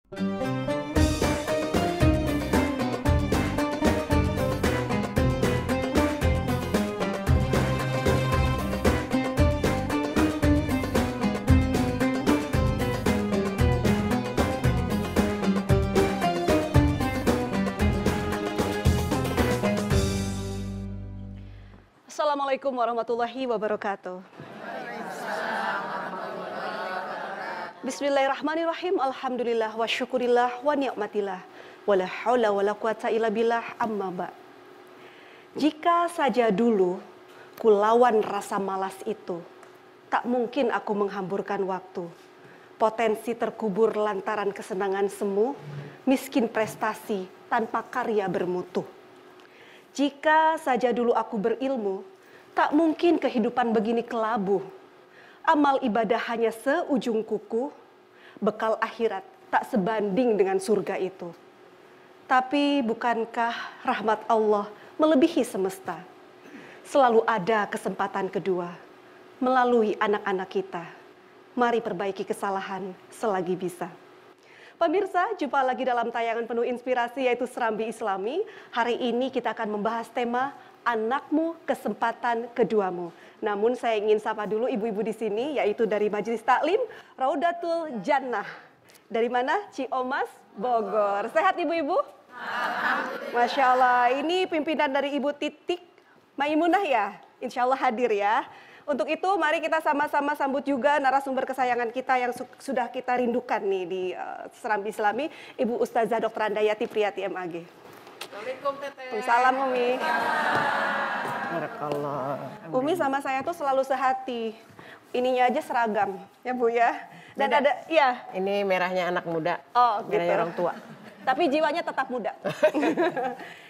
Assalamualaikum warahmatullahi wabarakatuh. Bismillahirrahmanirrahim. Alhamdulillah wa syukurillah wa ni'matillah. Wala haula wala quwata illa billah, amma ba'. Jika saja dulu ku lawan rasa malas itu, tak mungkin aku menghamburkan waktu. Potensi terkubur lantaran kesenangan semu, miskin prestasi tanpa karya bermutu. Jika saja dulu aku berilmu, tak mungkin kehidupan begini kelabu. Amal ibadah hanya seujung kuku, bekal akhirat tak sebanding dengan surga itu. Tapi bukankah rahmat Allah melebihi semesta? Selalu ada kesempatan kedua melalui anak-anak kita. Mari perbaiki kesalahan selagi bisa. Pemirsa, jumpa lagi dalam tayangan penuh inspirasi yaitu Serambi Islami. Hari ini kita akan membahas tema Anakmu Kesempatan Keduamu. Namun saya ingin sapa dulu ibu-ibu di sini, yaitu dari Majelis Taklim Raudatul Jannah. Dari mana? Ciomas, Bogor. Sehat ibu-ibu? Alhamdulillah. Masya Allah, ini pimpinan dari Ibu Titik Maimunah ya? Insya Allah hadir ya. Untuk itu mari kita sama-sama sambut juga narasumber kesayangan kita yang sudah kita rindukan nih di Serambi Islami, Ibu Ustazah Dr. Andayati Priyati MAG. Assalamualaikum Teteh. Salam Umi. Barakallah. Umi sama saya tuh selalu sehati. Ininya aja seragam, ya Bu ya. Dan Beda. ada, iya. Ini merahnya anak muda, Oh, merahnya gitu. orang tua. Tapi jiwanya tetap muda.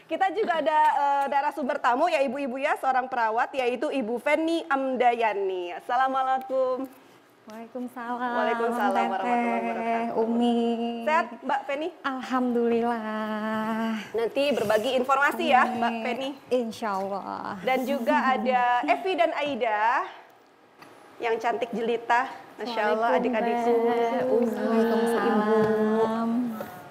Kita juga ada narasumber tamu ya ibu-ibu ya, seorang perawat yaitu Ibu Feni Amdayani. Assalamualaikum. Waalaikumsalam. Waalaikumsalam warahmatullahi wabarakatuh. Umi. Sehat Mbak Feni? Alhamdulillah. Nanti berbagi informasi ya Mbak Feni. Insya Allah. Dan juga ada Evi dan Aida yang cantik jelita. Masya Allah adik-adikku. Waalaikumsalam.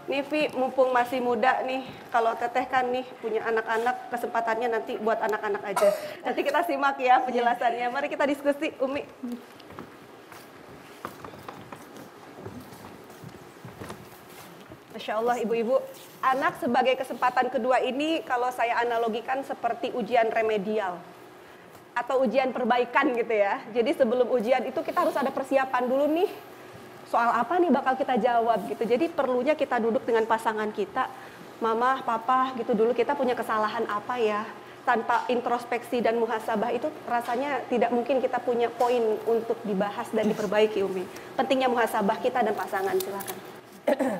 Nih Vi, mumpung masih muda nih, kalau Teteh kan nih punya anak-anak, kesempatannya nanti buat anak-anak aja. Nanti kita simak ya penjelasannya. Mari kita diskusi, Umi. Masya Allah ibu-ibu, anak sebagai kesempatan kedua ini kalau saya analogikan seperti ujian remedial atau ujian perbaikan gitu ya. Jadi sebelum ujian itu kita harus ada persiapan dulu nih. Soal apa nih bakal kita jawab gitu. Jadi perlunya kita duduk dengan pasangan kita, mama, papa gitu dulu kita punya kesalahan apa ya. Tanpa introspeksi dan muhasabah itu rasanya tidak mungkin kita punya poin untuk dibahas dan diperbaiki Umi. Pentingnya muhasabah kita dan pasangan, silakan.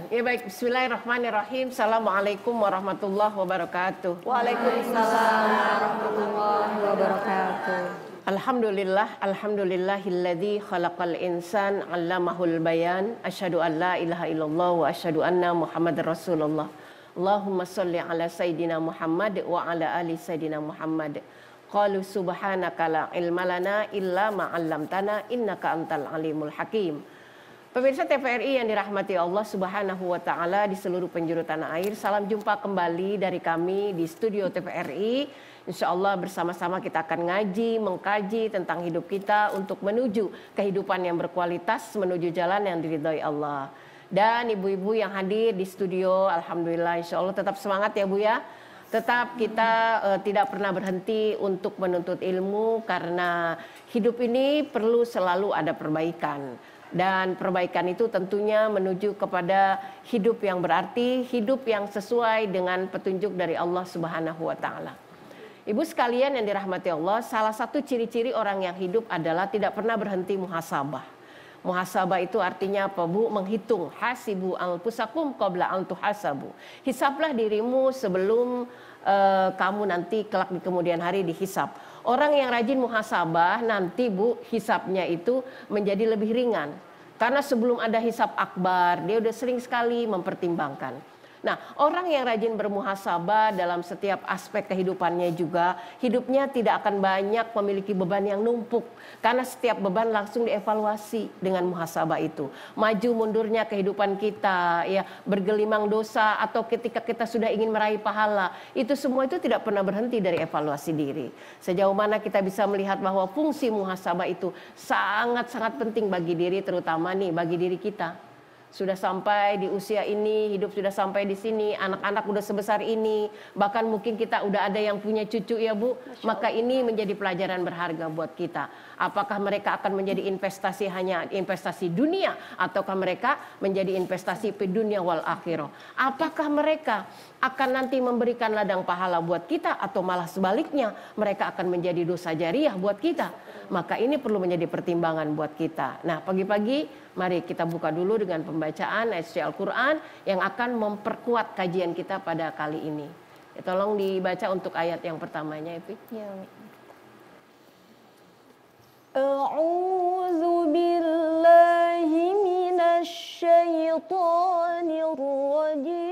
Ya baik, bismillahirrahmanirrahim. Assalamualaikum warahmatullahi wabarakatuh. Waalaikumsalam warahmatullahi wabarakatuh. Alhamdulillahilladzi khalaqal insan 'allamahul bayan. Asyhadu an la ilaha illallah wa asyhadu anna Muhammadar Rasulullah. Allahumma shalli ala sayidina Muhammad wa ala ali sayidina Muhammad. Qalu subhanaka la ilma lana illa ma 'allamtana innaka antal alimul hakim. Pemirsa TVRI yang dirahmati Allah Subhanahu wa taala di seluruh penjuru tanah air, salam jumpa kembali dari kami di studio TVRI. Insya Allah bersama-sama kita akan ngaji, mengkaji tentang hidup kita untuk menuju kehidupan yang berkualitas, menuju jalan yang diridhoi Allah. Dan ibu-ibu yang hadir di studio, alhamdulillah insya Allah tetap semangat ya Bu ya. Tetap kita tidak pernah berhenti untuk menuntut ilmu karena hidup ini perlu selalu ada perbaikan. Dan perbaikan itu tentunya menuju kepada hidup yang berarti, hidup yang sesuai dengan petunjuk dari Allah Subhanahu wa taala. Ibu sekalian yang dirahmati Allah, salah satu ciri-ciri orang yang hidup adalah tidak pernah berhenti muhasabah. Muhasabah itu artinya apa Bu? Menghitung. Hasibu anfusakum qabla an tuhasabu. Hisablah dirimu sebelum kamu nanti kelak di kemudian hari dihisab. Orang yang rajin muhasabah nanti Bu, hisabnya itu menjadi lebih ringan. Karena sebelum ada hisab akbar, dia udah sering sekali mempertimbangkan. Nah, orang yang rajin bermuhasabah dalam setiap aspek kehidupannya juga, hidupnya tidak akan banyak memiliki beban yang numpuk. Karena setiap beban langsung dievaluasi dengan muhasabah itu. Maju mundurnya kehidupan kita, ya, bergelimang dosa atau ketika kita sudah ingin meraih pahala, itu semua itu tidak pernah berhenti dari evaluasi diri. Sejauh mana kita bisa melihat bahwa fungsi muhasabah itu sangat-sangat penting bagi diri, terutama nih bagi diri kita. Sudah sampai di usia ini, hidup sudah sampai di sini, anak-anak udah sebesar ini, bahkan mungkin kita udah ada yang punya cucu ya Bu, maka ini menjadi pelajaran berharga buat kita. Apakah mereka akan menjadi investasi hanya investasi dunia, ataukah mereka menjadi investasi di dunia wal akhirah? Apakah mereka akan nanti memberikan ladang pahala buat kita, atau malah sebaliknya mereka akan menjadi dosa jariah buat kita? Maka ini perlu menjadi pertimbangan buat kita. Nah, pagi-pagi mari kita buka dulu dengan pembacaan ayat suci Al-Quran yang akan memperkuat kajian kita pada kali ini. Ya, tolong dibaca untuk ayat yang pertamanya, Epi. Ya. A'udzu billahi minasy syaithanir rajim.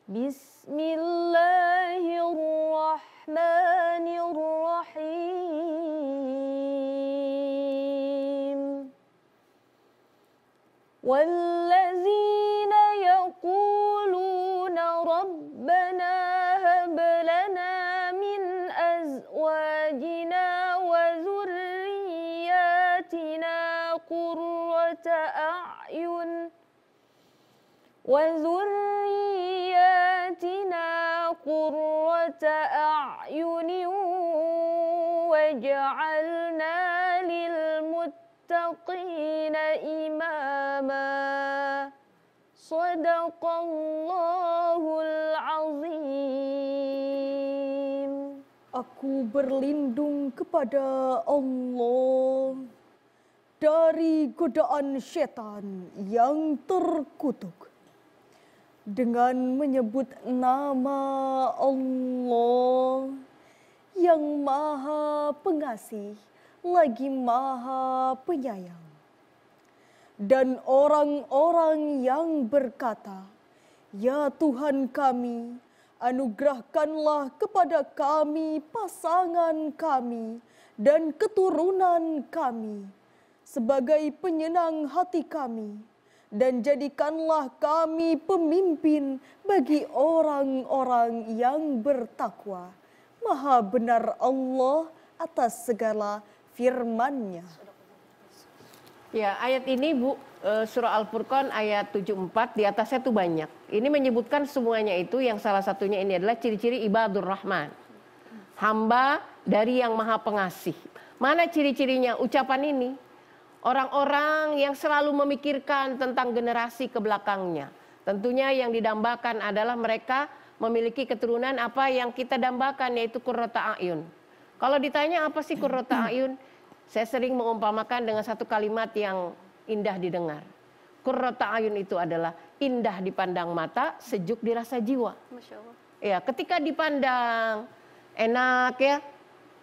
Bismillahirrahmanirrahim. والذين يقولون ربنا هب لنا من أزواجنا وذرياتنا قرة أعين وجعلنا للمتقين إماما صدق الله العظيم. Aku berlindung kepada Allah dari godaan setan yang terkutuk dengan menyebut nama Allah yang Maha Pengasih lagi Maha Penyayang. Dan orang-orang yang berkata, "Ya Tuhan kami, anugerahkanlah kepada kami pasangan kami dan keturunan kami sebagai penyenang hati kami, dan jadikanlah kami pemimpin bagi orang-orang yang bertakwa." Maha benar Allah atas segala firman-Nya. Ya, ayat ini Bu, surah Al-Furqan ayat 74, di atasnya tuh banyak. Ini menyebutkan semuanya itu, yang salah satunya ini adalah ciri-ciri ibadur rahman. Hamba dari yang Maha Pengasih. Mana ciri-cirinya ucapan ini? Orang-orang yang selalu memikirkan tentang generasi ke belakangnya. Tentunya yang didambakan adalah mereka memiliki keturunan apa yang kita dambakan, yaitu qurrata a'yun. Kalau ditanya apa sih qurrata a'yun? Saya sering mengumpamakan dengan satu kalimat yang indah didengar. Qurrata a'yun itu adalah indah dipandang mata, sejuk dirasa jiwa. Masya Allah. Ya, ketika dipandang enak ya,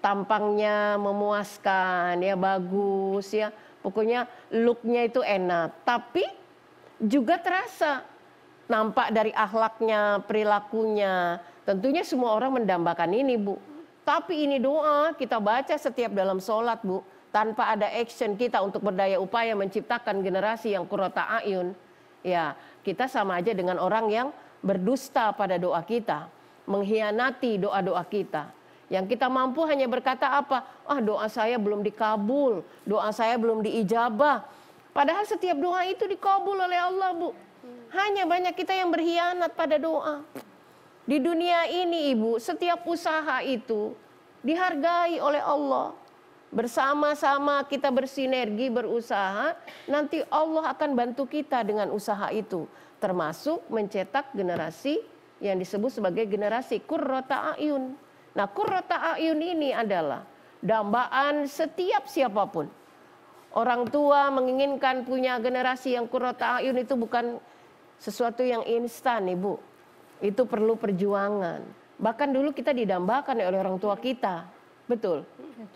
tampangnya memuaskan ya, bagus ya. Pokoknya looknya itu enak, tapi juga terasa nampak dari akhlaknya, perilakunya. Tentunya semua orang mendambakan ini Bu. Tapi ini doa kita baca setiap dalam sholat Bu. Tanpa ada action kita untuk berdaya upaya menciptakan generasi yang qurrata a'yun. Ya, kita sama aja dengan orang yang berdusta pada doa kita. Mengkhianati doa-doa kita. Yang kita mampu hanya berkata apa? Ah, doa saya belum dikabul. Doa saya belum diijabah. Padahal setiap doa itu dikabul oleh Allah Bu. Hanya banyak kita yang berkhianat pada doa. Di dunia ini Ibu, setiap usaha itu dihargai oleh Allah. Bersama-sama kita bersinergi berusaha, nanti Allah akan bantu kita dengan usaha itu. Termasuk mencetak generasi yang disebut sebagai generasi qurrata a'yun. Nah, qurrata a'yun ini adalah dambaan setiap siapapun. Orang tua menginginkan punya generasi yang qurrata a'yun itu bukan sesuatu yang instan Ibu. Itu perlu perjuangan. Bahkan dulu kita didambakan oleh orang tua kita. Betul?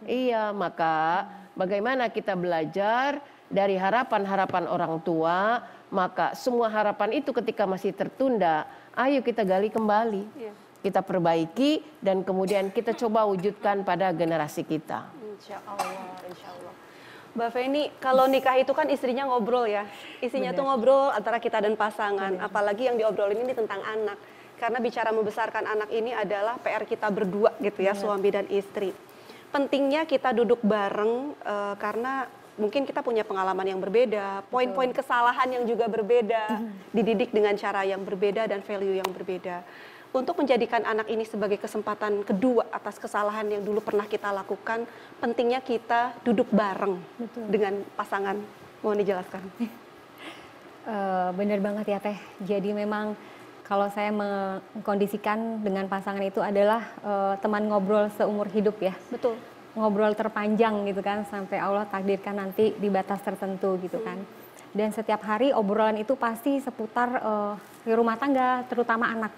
Iya, maka bagaimana kita belajar dari harapan-harapan orang tua, maka semua harapan itu ketika masih tertunda, ayo kita gali kembali. Kita perbaiki dan kemudian kita coba wujudkan pada generasi kita. Insya Allah, insya Allah. Mbak Feni, kalau nikah itu kan istrinya ngobrol ya. Isinya tuh ngobrol antara kita dan pasangan. Apalagi yang diobrolin ini tentang anak. Karena bicara membesarkan anak ini adalah PR kita berdua gitu ya, suami dan istri. Pentingnya kita duduk bareng karena mungkin kita punya pengalaman yang berbeda, poin-poin kesalahan yang juga berbeda, dididik dengan cara yang berbeda dan value yang berbeda. Untuk menjadikan anak ini sebagai kesempatan kedua atas kesalahan yang dulu pernah kita lakukan, pentingnya kita duduk bareng dengan pasangan. Mohon dijelaskan. Bener banget ya Teh. Jadi memang kalau saya mengkondisikan dengan pasangan itu adalah teman ngobrol seumur hidup ya. Betul. Ngobrol terpanjang gitu kan, sampai Allah takdirkan nanti di batas tertentu gitu kan. Dan setiap hari obrolan itu pasti seputar rumah tangga, terutama anak.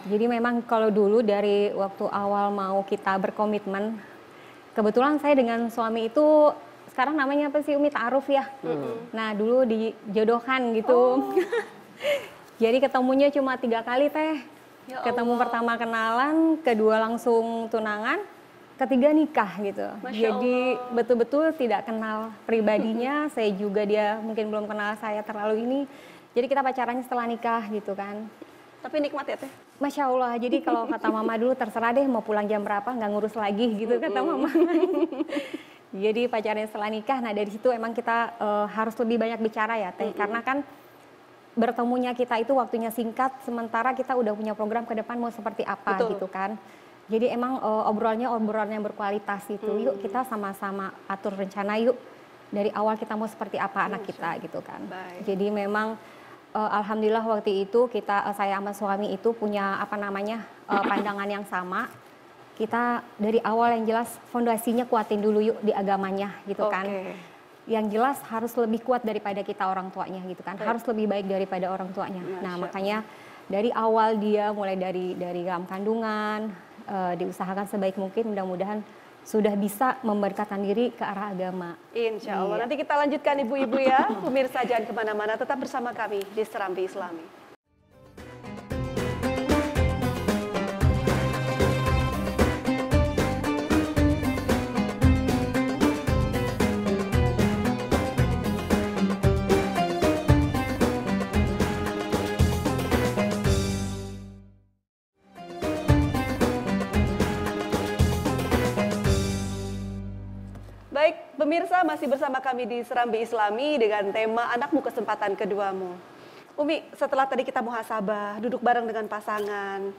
Jadi memang kalau dulu dari waktu awal mau kita berkomitmen, kebetulan saya dengan suami itu sekarang namanya apa sih Umi, ta'aruf ya. Nah dulu dijodohkan gitu. Jadi ketemunya cuma 3 kali Teh. Ya Ketemu Allah. pertama kenalan, kedua langsung tunangan, ketiga nikah gitu. Masya Jadi Allah. betul-betul tidak kenal pribadinya, saya juga dia mungkin belum kenal saya terlalu ini. Jadi kita pacarannya setelah nikah gitu kan. Tapi nikmat ya Teh? Masya Allah, jadi kalau kata mama dulu terserah deh mau pulang jam berapa, nggak ngurus lagi gitu kata mama. Jadi pacarnya setelah nikah, nah dari situ emang kita harus lebih banyak bicara ya Teh. Karena kan bertemunya kita itu waktunya singkat, sementara kita udah punya program ke depan mau seperti apa. Betul. Gitu kan. Jadi emang obrolan yang berkualitas itu. Yuk kita sama-sama atur rencana yuk. Dari awal kita mau seperti apa anak kita gitu kan. Baik. Jadi memang alhamdulillah waktu itu saya sama suami itu punya pandangan yang sama. Kita dari awal yang jelas fondasinya kuatin dulu yuk di agamanya gitu kan. Yang jelas harus lebih kuat daripada kita orang tuanya gitu kan. Harus lebih baik daripada orang tuanya. Nah, makanya dari awal dia mulai dari dalam kandungan diusahakan sebaik mungkin, mudah-mudahan sudah bisa memberkatkan diri ke arah agama. Insya Allah. Nanti kita lanjutkan ibu-ibu ya. Pemirsa jangan kemana-mana, tetap bersama kami di Serambi Islami. Baik, pemirsa masih bersama kami di Serambi Islami dengan tema Anakmu Kesempatan Keduamu. Umi, setelah tadi kita muhasabah, duduk bareng dengan pasangan,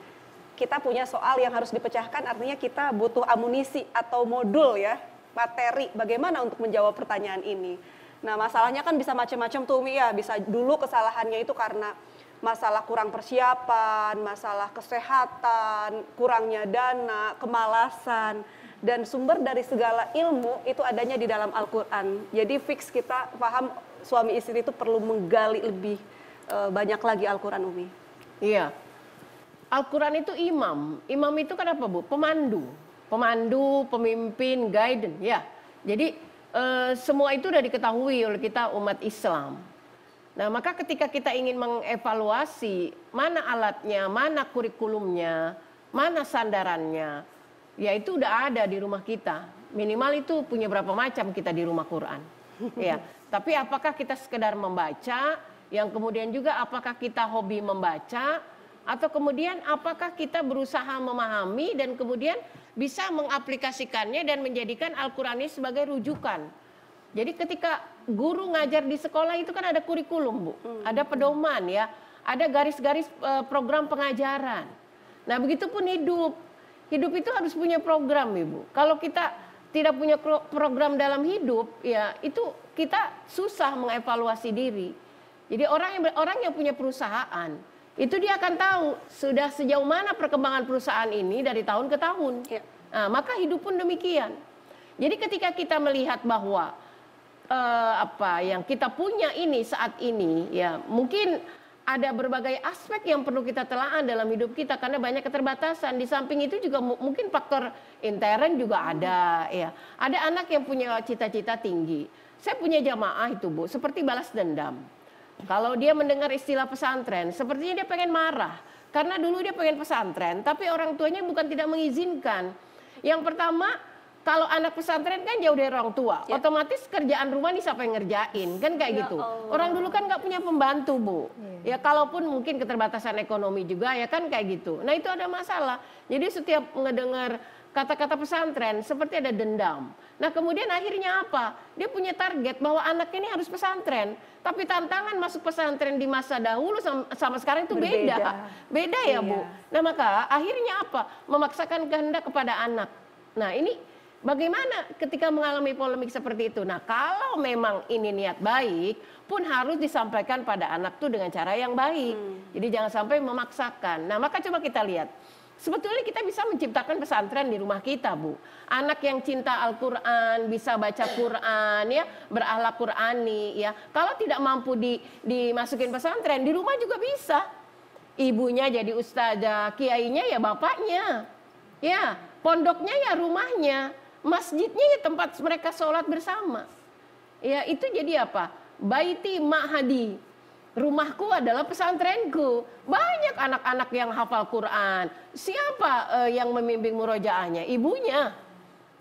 kita punya soal yang harus dipecahkan, artinya kita butuh amunisi atau modul ya, materi bagaimana untuk menjawab pertanyaan ini. Nah, masalahnya kan bisa macam-macam tuh Umi ya, bisa dulu kesalahannya itu karena masalah kurang persiapan, masalah kesehatan, kurangnya dana, kemalasan. Dan sumber dari segala ilmu itu adanya di dalam Al-Quran. Jadi fix kita paham suami istri itu perlu menggali lebih banyak lagi Al-Quran, Umi. Iya, Al-Quran itu imam. Imam itu kan apa Bu? Pemandu. Pemandu, pemimpin, guidance ya. Jadi semua itu sudah diketahui oleh kita umat Islam. Nah maka ketika kita ingin mengevaluasi mana alatnya, mana kurikulumnya, mana sandarannya, ya itu udah ada di rumah kita. Minimal itu punya berapa macam kita di rumah Quran. Ya, tapi apakah kita sekedar membaca, yang kemudian juga apakah kita hobi membaca, atau kemudian apakah kita berusaha memahami dan kemudian bisa mengaplikasikannya dan menjadikan Al-Quran ini sebagai rujukan. Jadi ketika guru ngajar di sekolah itu kan ada kurikulum Bu, ada pedoman ya, ada garis-garis program pengajaran. Nah begitupun hidup. Hidup itu harus punya program Ibu. Kalau kita tidak punya program dalam hidup, ya itu kita susah mengevaluasi diri. Jadi orang yang punya perusahaan, itu dia akan tahu sudah sejauh mana perkembangan perusahaan ini dari tahun ke tahun. Ya. Nah, maka hidup pun demikian. Jadi ketika kita melihat bahwa apa yang kita punya ini saat ini, ya mungkin ada berbagai aspek yang perlu kita telaah dalam hidup kita karena banyak keterbatasan. Di samping itu juga mungkin faktor intern juga ada ya. Ada anak yang punya cita-cita tinggi. Saya punya jamaah itu Bu, seperti balas dendam. Kalau dia mendengar istilah pesantren, sepertinya dia pengen marah. Karena dulu dia pengen pesantren, tapi orang tuanya bukan tidak mengizinkan. Yang pertama, kalau anak pesantren kan jauh dari orang tua, otomatis kerjaan rumah nih siapa yang ngerjain, kan kayak gitu. Orang dulu kan nggak punya pembantu Bu. Ya kalaupun mungkin keterbatasan ekonomi juga ya kan kayak gitu. Nah itu ada masalah. Jadi setiap ngedengar kata-kata pesantren seperti ada dendam. Nah kemudian akhirnya apa? Dia punya target bahwa anaknya ini harus pesantren. Tapi tantangan masuk pesantren di masa dahulu sama sekarang itu beda. Beda ya Bu. Nah maka akhirnya apa? Memaksakan kehendak kepada anak. Nah ini bagaimana ketika mengalami polemik seperti itu? Nah kalau memang ini niat baik pun harus disampaikan pada anak tuh dengan cara yang baik. Jadi jangan sampai memaksakan. Nah maka coba kita lihat. Sebetulnya kita bisa menciptakan pesantren di rumah kita Bu. Anak yang cinta Al-Quran, bisa baca Quran, ya, berakhlak Qurani. Ya. Kalau tidak mampu dimasukin pesantren, di rumah juga bisa. Ibunya jadi ustazah, kiainya ya bapaknya. Ya, pondoknya ya rumahnya. Masjidnya ya tempat mereka sholat bersama. Ya itu jadi apa? Baiti ma'hadi. Rumahku adalah pesantrenku. Banyak anak-anak yang hafal Quran. Siapa yang membimbing murojaahnya? Ibunya.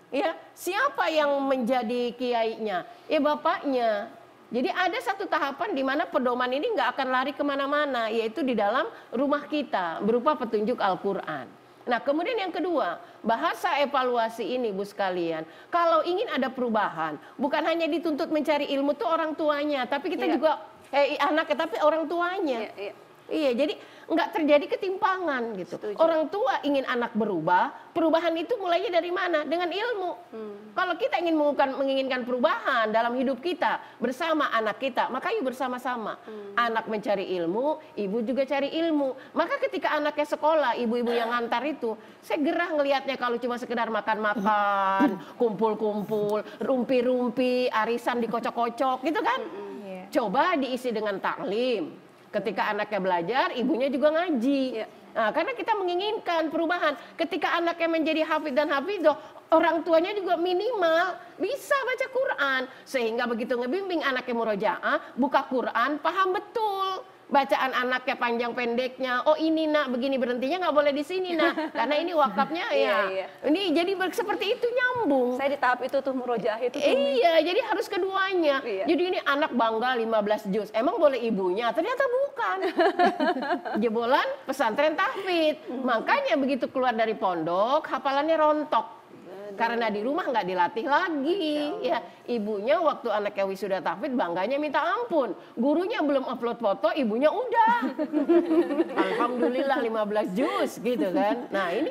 Ya, siapa yang menjadi kiainya? Ya bapaknya. Jadi ada satu tahapan di mana pedoman ini nggak akan lari kemana-mana, yaitu di dalam rumah kita berupa petunjuk Al-Quran. Nah kemudian yang kedua, bahasa evaluasi ini Bu sekalian. Kalau ingin ada perubahan, bukan hanya dituntut mencari ilmu tuh orang tuanya, tapi kita juga anaknya, tapi orang tuanya. Iya, jadi nggak terjadi ketimpangan gitu. Setuju. Orang tua ingin anak berubah, perubahan itu mulainya dari mana? Dengan ilmu. Kalau kita ingin menginginkan perubahan dalam hidup kita bersama anak kita, maka yuk bersama-sama. Anak mencari ilmu, ibu juga cari ilmu. Maka ketika anaknya sekolah, ibu-ibu yang ngantar itu, saya gerah ngelihatnya kalau cuma sekedar makan-makan, kumpul-kumpul, rumpi-rumpi, arisan dikocok-kocok gitu kan. Coba diisi dengan taklim. Ketika anaknya belajar, ibunya juga ngaji. Nah, karena kita menginginkan perubahan. Ketika anaknya menjadi hafid dan hafidhoh, orang tuanya juga minimal bisa baca Quran. Sehingga begitu ngebimbing anaknya murojaah, buka Quran, paham betul. Bacaan anaknya panjang pendeknya, oh ini nak begini, berhentinya nggak boleh di sini nak, karena ini wakafnya ya. Ini jadi seperti itu nyambung. Saya di tahap itu tuh murojaah itu. Iya, jadi harus keduanya. Jadi ini anak bangga 15 juz, emang boleh ibunya? Ternyata bukan. Jebolan pesantren tahfidz. Makanya begitu keluar dari pondok, hafalannya rontok. Karena di rumah nggak dilatih lagi, ya ibunya waktu anaknya wisuda tahfidz bangganya minta ampun, gurunya belum upload foto, ibunya udah, alhamdulillah 15 juz gitu kan. Nah ini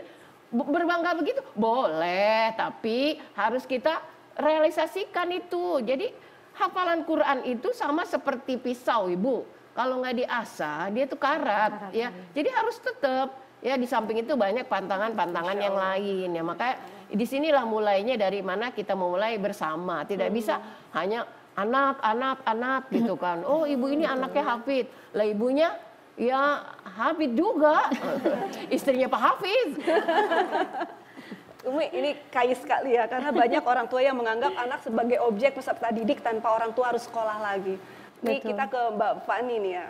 berbangga begitu boleh, tapi harus kita realisasikan itu. Jadi hafalan Quran itu sama seperti pisau Ibu, kalau nggak diasah dia tuh karat, ya. Jadi harus tetap. Ya di samping itu banyak pantangan-pantangan yang lain ya, makanya disinilah mulainya dari mana kita memulai bersama, tidak bisa hanya anak gitu kan. Oh ibu ini anaknya hafid, lah ibunya ya hafid juga, istrinya Pak Hafiz. Umi ini kaya sekali ya, karena banyak orang tua yang menganggap anak sebagai objek peserta didik tanpa orang tua harus sekolah lagi. Ini kita ke Mbak Fani nih ya.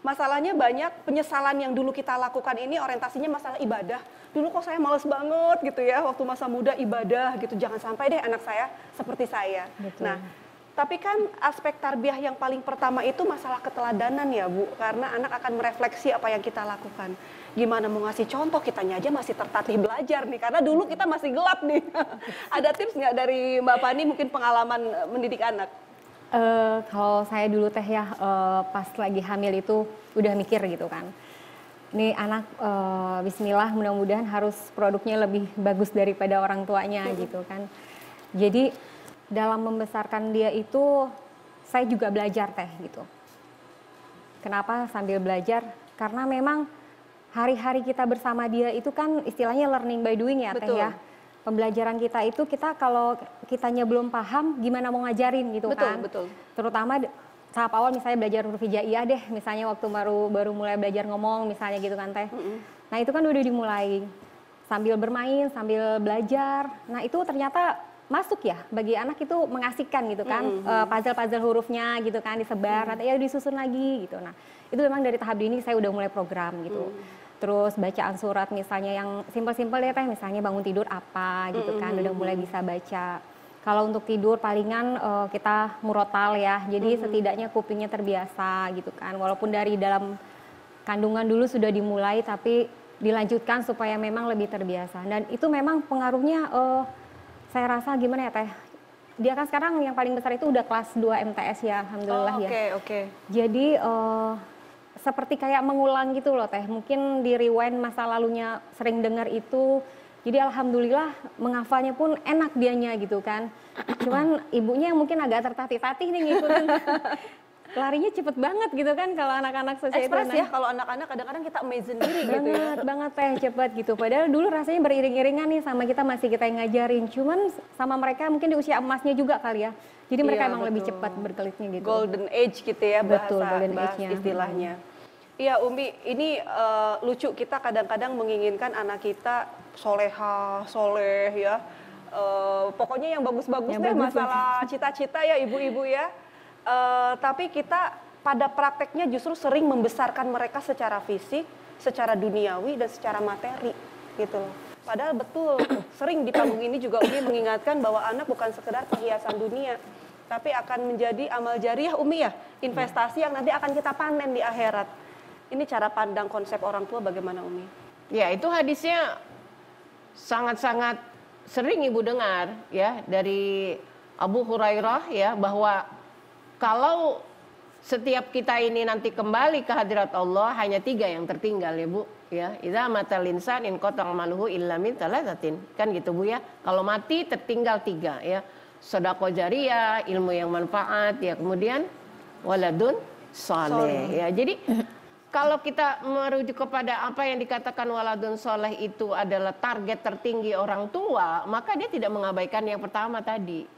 Masalahnya banyak penyesalan yang dulu kita lakukan ini orientasinya masalah ibadah. Dulu kok saya males banget gitu ya, waktu masa muda ibadah gitu. Jangan sampai deh anak saya seperti saya. Betul. Nah, tapi kan aspek tarbiyah yang paling pertama itu masalah keteladanan ya Bu. Karena anak akan merefleksi apa yang kita lakukan. Gimana mau ngasih contoh, kitanya aja masih tertatih belajar nih. Karena dulu kita masih gelap nih. Ada tips nggak dari Mbak Fani mungkin pengalaman mendidik anak? Kalau saya dulu teh ya pas lagi hamil itu udah mikir gitu kan. Ini anak bismillah mudah-mudahan harus produknya lebih bagus daripada orang tuanya gitu kan. Jadi dalam membesarkan dia itu saya juga belajar teh gitu. Kenapa sambil belajar? Karena memang hari-hari kita bersama dia itu kan istilahnya learning by doing ya teh ya. Pembelajaran kita itu kita kalau kitanya belum paham gimana mau ngajarin gitu kan. Betul. Terutama tahap awal misalnya belajar huruf hijaiyah deh, misalnya waktu baru mulai belajar ngomong misalnya gitu kan teh. Nah itu kan udah dimulai sambil bermain, sambil belajar. Nah itu ternyata masuk ya, bagi anak itu mengasihkan gitu kan, puzzle-puzzle hurufnya gitu kan disebar, nanti ya disusun lagi gitu. Nah itu memang dari tahap dini saya udah mulai program gitu. Terus bacaan surat misalnya yang simpel-simpel ya teh, misalnya bangun tidur apa gitu kan, udah mulai bisa baca. Kalau untuk tidur palingan kita murotal ya, jadi setidaknya kupingnya terbiasa gitu kan. Walaupun dari dalam kandungan dulu sudah dimulai, tapi dilanjutkan supaya memang lebih terbiasa. Dan itu memang pengaruhnya saya rasa gimana ya teh, dia kan sekarang yang paling besar itu udah kelas 2 MTS ya, alhamdulillah ya. Oke. Jadi seperti kayak mengulang gitu loh teh, mungkin di rewind masa lalunya sering dengar itu, jadi alhamdulillah menghafalnya pun enak dianya gitu kan. Cuman ibunya yang mungkin agak tertatih-tatih nih ngikutin. Larinya cepet banget gitu kan kalau anak-anak sosial itu. Ekspres ya, kalau anak-anak kadang-kadang kita amazed sendiri gitu ya. Banget teh, cepet gitu. Padahal dulu rasanya beriring-iringan nih sama kita, masih kita yang ngajarin. Cuman sama mereka mungkin di usia emasnya juga kali ya. Jadi mereka emang lebih cepat berkelitnya gitu. Golden age gitu ya, Betul, bahasa golden age-nya. istilahnya. Iya Umi, ini lucu, kita kadang-kadang menginginkan anak kita soleha, soleh ya. Pokoknya yang bagus-bagus deh, masalah cita-cita ya ibu-ibu ya. Tapi kita pada prakteknya justru sering membesarkan mereka secara fisik, secara duniawi, dan secara materi gitu loh. Padahal betul, sering di panggung ini juga Umi mengingatkan bahwa anak bukan sekedar perhiasan dunia, tapi akan menjadi amal jariah Umi ya, investasi yang nanti akan kita panen di akhirat. Ini cara pandang konsep orang tua bagaimana Umi? Ya, itu hadisnya sangat-sangat sering Ibu dengar ya dari Abu Hurairah ya, bahwa kalau setiap kita ini nanti kembali ke hadirat Allah, hanya 3 yang tertinggal ya Bu ya. Idza matal insan in qata amaluhu illa min thalathatin. Kan gitu Bu ya. Kalau mati tertinggal 3 ya. Sedekah jariyah, ilmu yang manfaat ya, kemudian waladun saleh ya. Jadi kalau kita merujuk kepada apa yang dikatakan waladun soleh itu adalah target tertinggi orang tua, maka dia tidak mengabaikan yang pertama tadi,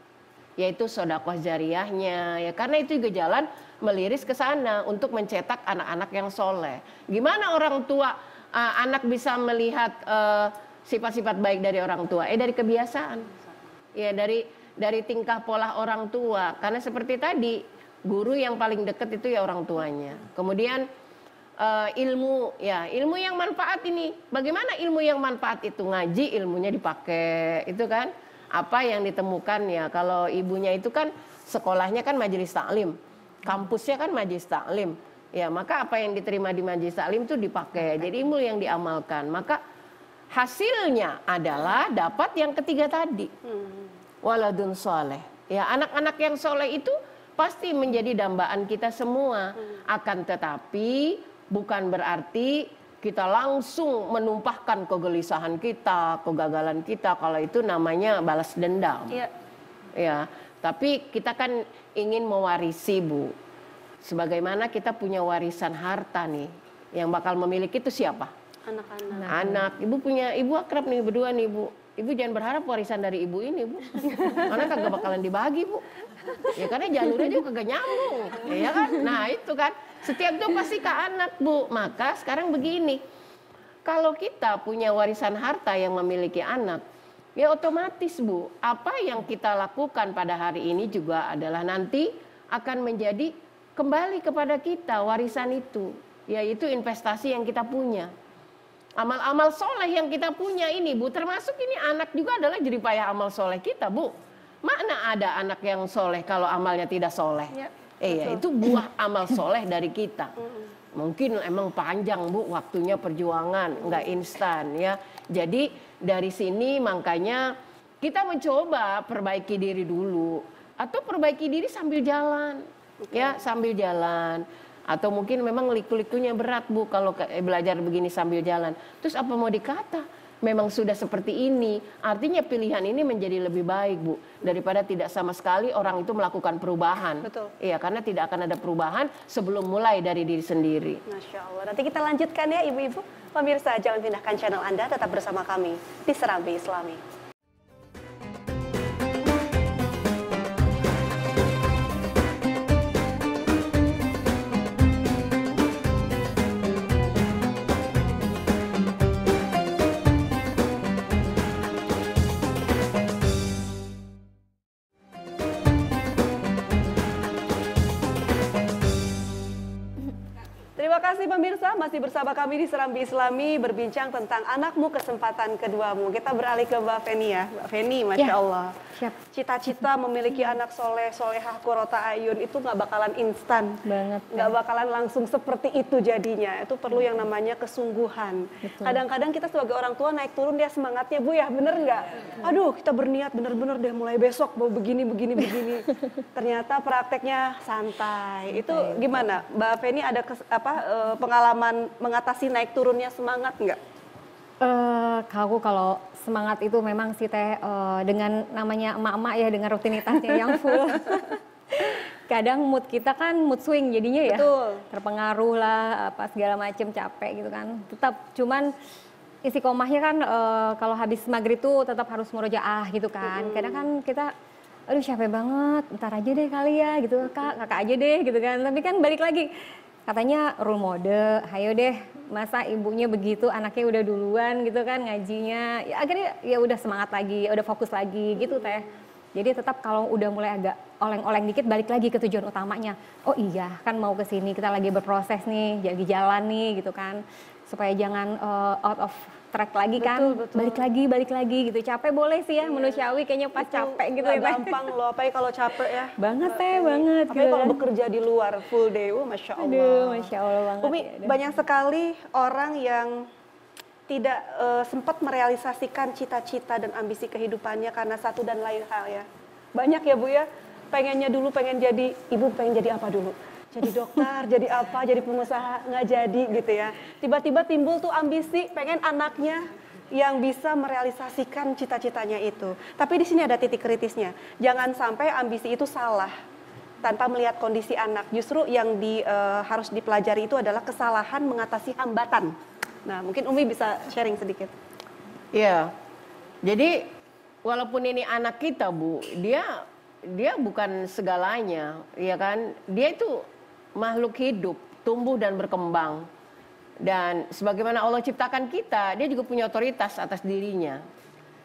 yaitu sedekah jariyahnya ya, karena itu juga jalan meliris ke sana untuk mencetak anak-anak yang soleh. Gimana orang tua anak bisa melihat sifat-sifat baik dari orang tua? Dari kebiasaan ya, dari tingkah pola orang tua, karena seperti tadi guru yang paling dekat itu ya orang tuanya. Kemudian ilmu ya, ilmu yang manfaat ini, bagaimana ilmu yang manfaat itu? Ngaji, ilmunya dipakai itu kan, apa yang ditemukan ya. Kalau ibunya itu kan sekolahnya kan majelis taklim, kampusnya kan majelis taklim ya, maka apa yang diterima di majelis taklim itu dipakai, jadi ilmu yang diamalkan, maka hasilnya adalah dapat yang ketiga tadi, waladun soleh ya. Anak-anak yang soleh itu pasti menjadi dambaan kita semua, akan tetapi bukan berarti kita langsung menumpahkan kegelisahan kita, kegagalan kita, kalau itu namanya balas dendam. Ya, tapi kita kan ingin mewarisi Bu. Sebagaimana kita punya warisan harta nih, yang bakal memiliki itu siapa? Anak-anak. Anak. Ibu akrab nih berdua nih Bu. Ibu jangan berharap warisan dari ibu ini Bu, karena kagak bakalan dibagi Bu. Ya karena jalurnya juga kagak nyambung, ya kan? Nah itu kan, setiap itu pasti ke anak Bu. Maka sekarang begini, kalau kita punya warisan harta yang memiliki anak, ya otomatis Bu, apa yang kita lakukan pada hari ini juga adalah nanti akan menjadi kembali kepada kita warisan itu, yaitu investasi yang kita punya. Amal-amal soleh yang kita punya ini Bu, termasuk ini anak juga adalah jeripaya amal soleh kita Bu. Mana ada anak yang soleh kalau amalnya tidak soleh? Ya, itu buah amal soleh dari kita. Mungkin emang panjang Bu waktunya, perjuangan, nggak instan ya. Jadi dari sini makanya kita mencoba perbaiki diri dulu, atau perbaiki diri sambil jalan, ya sambil jalan. Atau mungkin memang liku-likunya berat Bu kalau belajar begini sambil jalan. Terus apa mau dikata? Memang sudah seperti ini. Artinya pilihan ini menjadi lebih baik Bu, daripada tidak sama sekali orang itu melakukan perubahan. Betul. Iya, karena tidak akan ada perubahan sebelum mulai dari diri sendiri. Masya Allah. Nanti kita lanjutkan ya ibu-ibu. Pemirsa jangan pindahkan channel Anda, tetap bersama kami di Serambi Islami. kasih pemirsa, masih bersama kami di Serambi Islami berbincang tentang anakmu kesempatan keduamu. Kita beralih ke Mbak Feni ya. Mbak Feni, Masya Ya, Allah. siap. Cita-cita memiliki anak soleh, solehah, qurrata ayun itu nggak bakalan instan. Banget, Nggak bakalan langsung seperti itu jadinya. Itu perlu yang namanya kesungguhan. Kadang-kadang kita sebagai orang tua naik turun dia semangatnya, Bu ya, bener nggak? Aduh, kita berniat bener-bener deh mulai besok mau begini. Ternyata prakteknya santai. Itu gimana? Mbak Feni ada pengalaman mengatasi naik turunnya semangat nggak? Kalau semangat itu memang sih Teh, dengan namanya emak-emak ya, dengan rutinitasnya yang full. Kadang mood kita kan mood swing jadinya ya. Betul. Terpengaruh lah, apa segala macem, capek gitu kan. Tetap cuman istiqomahnya kan kalau habis maghrib tuh tetap harus murojaah gitu kan. Kadang kan kita aduh capek banget, ntar aja deh kali ya gitu, kakak aja deh gitu kan. Tapi kan balik lagi, katanya role model, ayo deh, masa ibunya begitu, anaknya udah duluan gitu kan ngajinya. Ya akhirnya ya udah semangat lagi, udah fokus lagi gitu Teh. Jadi tetap kalau udah mulai agak oleng-oleng dikit, balik lagi ke tujuan utamanya. Oh iya, kan mau ke sini, kita lagi berproses nih, lagi jalan nih gitu kan. Supaya jangan out of track lagi kan, Betul. balik lagi gitu. Capek boleh sih ya, manusiawi kayaknya pas capek gitu Nggak ya. Teh. gampang loh, apalagi kalau capek ya. Banget Teh, banget. Apalagi gitu kalau kan. bekerja di luar full day, Masya Allah. Aduh, Masya Allah banget. Umi, ya, aduh. banyak sekali orang yang tidak sempat merealisasikan cita-cita dan ambisi kehidupannya karena satu dan lain hal ya. Banyak ya Bu ya, pengennya dulu pengen jadi, ibu pengen jadi apa dulu? Jadi dokter, jadi apa, jadi pengusaha, nggak jadi gitu ya. Tiba-tiba timbul tuh ambisi, pengen anaknya yang bisa merealisasikan cita-citanya itu. Tapi di sini ada titik kritisnya, jangan sampai ambisi itu salah tanpa melihat kondisi anak. Justru yang harus dipelajari itu adalah kesalahan mengatasi hambatan. Nah, mungkin Umi bisa sharing sedikit. Iya. Jadi walaupun ini anak kita, Bu, dia bukan segalanya, ya kan? Dia itu makhluk hidup, tumbuh dan berkembang. Dan sebagaimana Allah ciptakan kita, dia juga punya otoritas atas dirinya.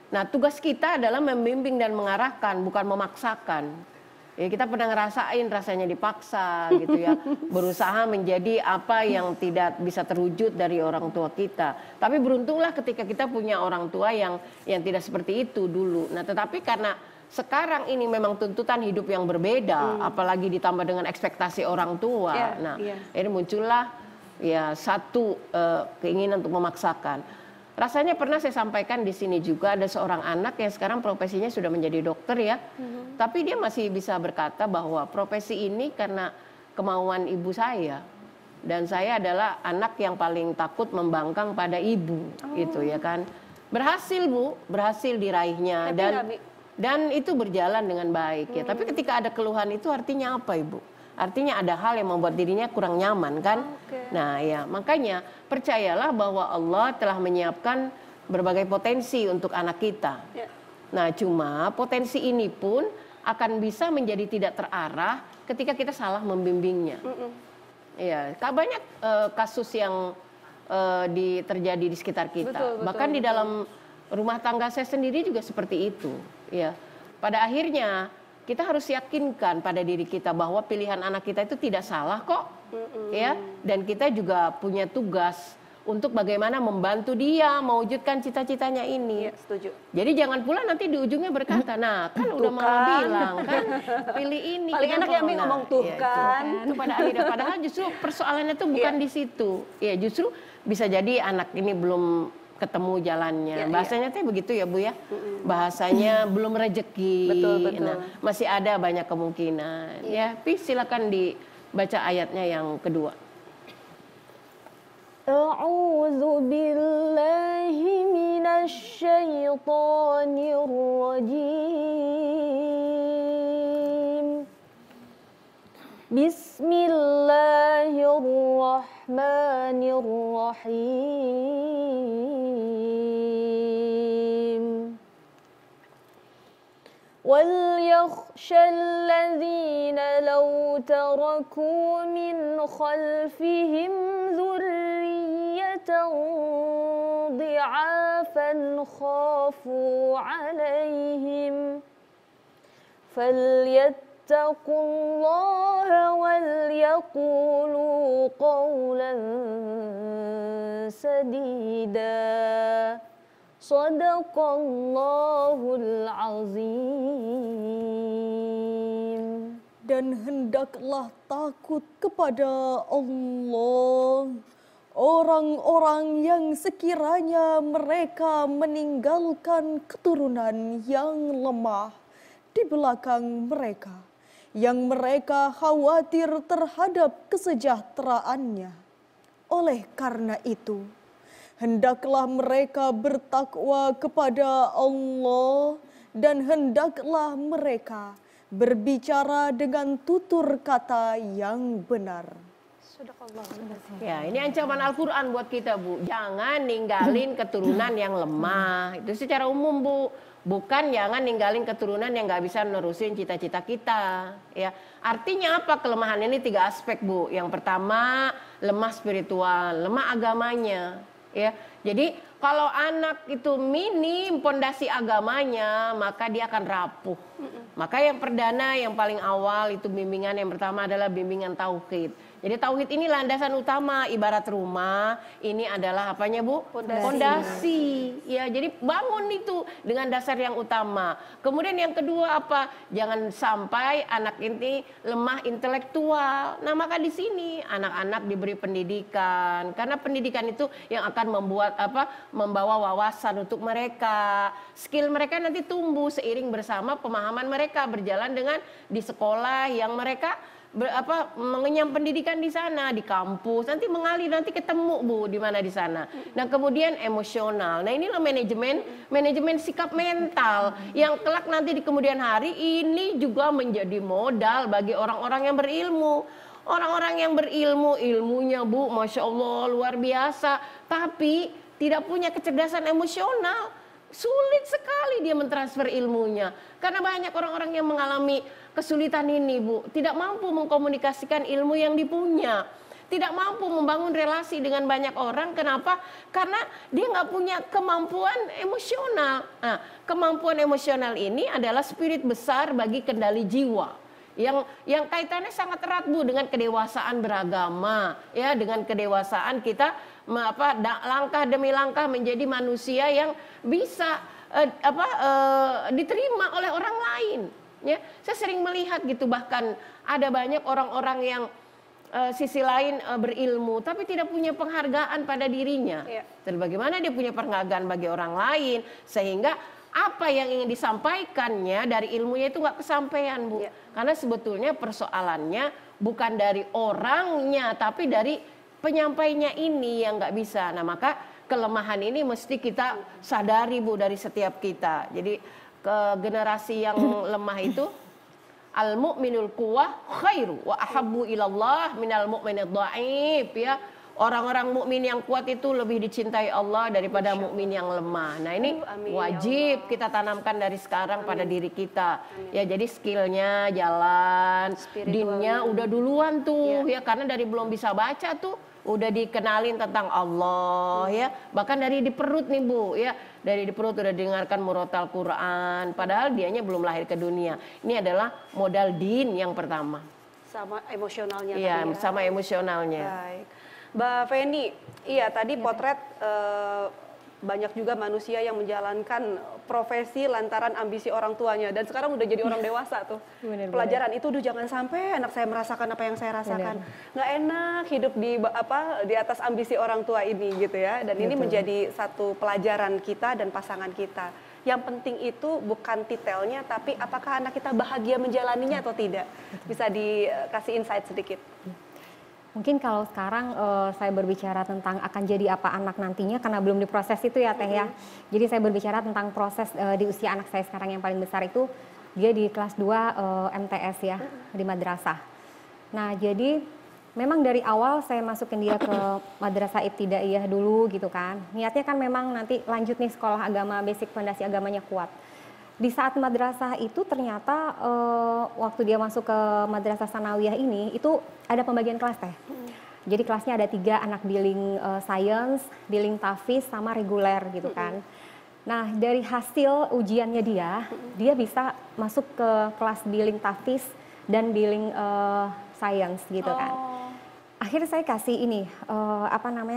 Nah, tugas kita adalah membimbing dan mengarahkan, bukan memaksakan. Ya, kita pernah ngerasain rasanya dipaksa gitu ya, berusaha menjadi apa yang tidak bisa terwujud dari orang tua kita. Tapi beruntunglah ketika kita punya orang tua yang tidak seperti itu dulu. Nah, tetapi karena sekarang ini memang tuntutan hidup yang berbeda, apalagi ditambah dengan ekspektasi orang tua. Ini muncullah ya satu keinginan untuk memaksakan. Rasanya pernah saya sampaikan di sini juga, ada seorang anak yang sekarang profesinya sudah menjadi dokter ya, tapi dia masih bisa berkata bahwa profesi ini karena kemauan ibu saya, dan saya adalah anak yang paling takut membangkang pada ibu, gitu ya kan. Berhasil Bu, berhasil diraihnya dan itu berjalan dengan baik ya. Tapi ketika ada keluhan itu artinya apa Ibu? Artinya ada hal yang membuat dirinya kurang nyaman kan? Nah ya makanya percayalah bahwa Allah telah menyiapkan berbagai potensi untuk anak kita. Nah cuma potensi ini pun akan bisa menjadi tidak terarah ketika kita salah membimbingnya. Ya, banyak kasus yang terjadi di sekitar kita. Bahkan di dalam rumah tangga saya sendiri juga seperti itu. Ya, pada akhirnya kita harus yakinkan pada diri kita bahwa pilihan anak kita itu tidak salah kok, ya. Dan kita juga punya tugas untuk bagaimana membantu dia mewujudkan cita-citanya ini. Setuju. Jadi jangan pula nanti di ujungnya berkata, nah kan udah mama bilang kan, pilih ini. Paling enak ya ngomong tuh kan. Itu pada akhirnya, padahal justru persoalannya tuh bukan di situ. Ya justru bisa jadi anak ini belum ketemu jalannya. Bahasanya teh begitu ya Bu ya. Bahasanya belum rezeki. Betul. Nah, masih ada banyak kemungkinan. Ya, silakan dibaca ayatnya yang kedua. A'udzu billahi minasy syaithanir rajim. Bismillahirrahmanirrahim. وَلْيَخْشَ الَّذِينَ لَوْ تَرَكُوا مِنْ خَلْفِهِمْ ذُرِّيَّةً ضِعَافًا خَافُوا عَلَيْهِمْ فَلْيَتَّقُوا اللَّهَ وَلْيَقُولُوا يقولوا قولا سديدا صدق الله العظيم. Dan hendaklah takut kepada Allah orang-orang yang sekiranya mereka meninggalkan keturunan yang lemah di belakang mereka, yang mereka khawatir terhadap kesejahteraannya. Oleh karena itu, hendaklah mereka bertakwa kepada Allah dan hendaklah mereka berbicara dengan tutur kata yang benar. Ya, ini ancaman Al-Quran buat kita, Bu. Jangan ninggalin keturunan yang lemah. Itu secara umum, Bu. Bukan jangan ninggalin keturunan yang nggak bisa nerusin cita-cita kita. Ya, artinya apa kelemahan ini? 3 aspek, Bu. Yang pertama, lemah spiritual, lemah agamanya. Ya, jadi kalau anak itu minim pondasi agamanya, maka dia akan rapuh. Maka yang perdana, yang paling awal itu bimbingan yang pertama adalah bimbingan tauhid. Jadi tauhid ini landasan utama, ibarat rumah. Ini adalah apanya, Bu? Pondasi. Ya, jadi bangun itu dengan dasar yang utama. Kemudian yang kedua apa? Jangan sampai anak ini lemah intelektual. Nah, maka di sini anak-anak diberi pendidikan. Karena pendidikan itu yang akan membawa wawasan untuk mereka. Skill mereka nanti tumbuh seiring bersama pemahaman mereka berjalan dengan di sekolah yang mereka mengenyam pendidikan di sana, di kampus, nanti mengalir, nanti ketemu, Bu, di mana di sana. Nah, kemudian emosional. Nah, inilah manajemen sikap mental yang kelak nanti di kemudian hari ini juga menjadi modal bagi orang-orang yang berilmu. Orang-orang yang berilmu, ilmunya, Bu, Masya Allah, luar biasa, tapi tidak punya kecerdasan emosional. Sulit sekali dia mentransfer ilmunya. Karena banyak orang-orang yang mengalami kesulitan ini, Bu. Tidak mampu mengkomunikasikan ilmu yang dipunya. Tidak mampu membangun relasi dengan banyak orang. Kenapa? Karena dia nggak punya kemampuan emosional. Nah, kemampuan emosional ini adalah spirit besar bagi kendali jiwa. Yang kaitannya sangat erat, Bu, dengan kedewasaan beragama. Ya, dengan kedewasaan kita langkah demi langkah menjadi manusia yang bisa diterima oleh orang lain. Ya, saya sering melihat gitu, bahkan ada banyak orang-orang yang sisi lain berilmu tapi tidak punya penghargaan pada dirinya. Dan bagaimana dia punya penghargaan bagi orang lain sehingga apa yang ingin disampaikannya dari ilmunya itu nggak kesampaian, Bu. Karena sebetulnya persoalannya bukan dari orangnya tapi dari penyampainya ini yang nggak bisa. Nah, maka kelemahan ini mesti kita sadari, Bu, dari setiap kita. Jadi ke generasi yang lemah itu al-mu'minul quwwah khairu wa ahabbu ilallah minal mu'minid dhaif, ya. Orang-orang mukmin yang kuat itu lebih dicintai Allah daripada mukmin yang lemah. Nah, ini wajib kita tanamkan dari sekarang pada diri kita. Ya, jadi skillnya jalan, dinnya udah duluan tuh, ya, karena dari belum bisa baca tuh udah dikenalin tentang Allah, ya. Bahkan dari di perut nih, Bu, ya. Dari di perut udah dengarkan murotal Quran, padahal dianya belum lahir ke dunia. Ini adalah modal din yang pertama. Sama emosionalnya. Iya, tadi, ya. sama emosionalnya. Baik. Mbak Feni, iya tadi potret banyak juga manusia yang menjalankan profesi lantaran ambisi orang tuanya dan sekarang udah jadi orang dewasa tuh. Pelajaran itu jangan sampai anak saya merasakan apa yang saya rasakan. Nggak enak hidup di atas ambisi orang tua ini gitu ya. Dan ini menjadi satu pelajaran kita dan pasangan kita. Yang penting itu bukan titelnya tapi apakah anak kita bahagia menjalaninya atau tidak. Bisa dikasih insight sedikit. Mungkin kalau sekarang saya berbicara tentang akan jadi apa anak nantinya karena belum diproses itu ya Teh ya. Jadi saya berbicara tentang proses di usia anak saya sekarang yang paling besar itu dia di kelas 2 MTS ya di madrasah. Nah, jadi memang dari awal saya masukin dia ke madrasah ibtidaiyah dulu gitu kan. Niatnya kan memang nanti lanjut nih sekolah agama, basic fondasi agamanya kuat. Di saat madrasah itu ternyata waktu dia masuk ke madrasah sanawiyah ini itu ada pembagian kelas Teh. Jadi kelasnya ada 3 anak billing science, billing tafis sama reguler gitu kan. Nah, dari hasil ujiannya dia bisa masuk ke kelas billing tafis dan billing science gitu kan. Akhirnya saya kasih ini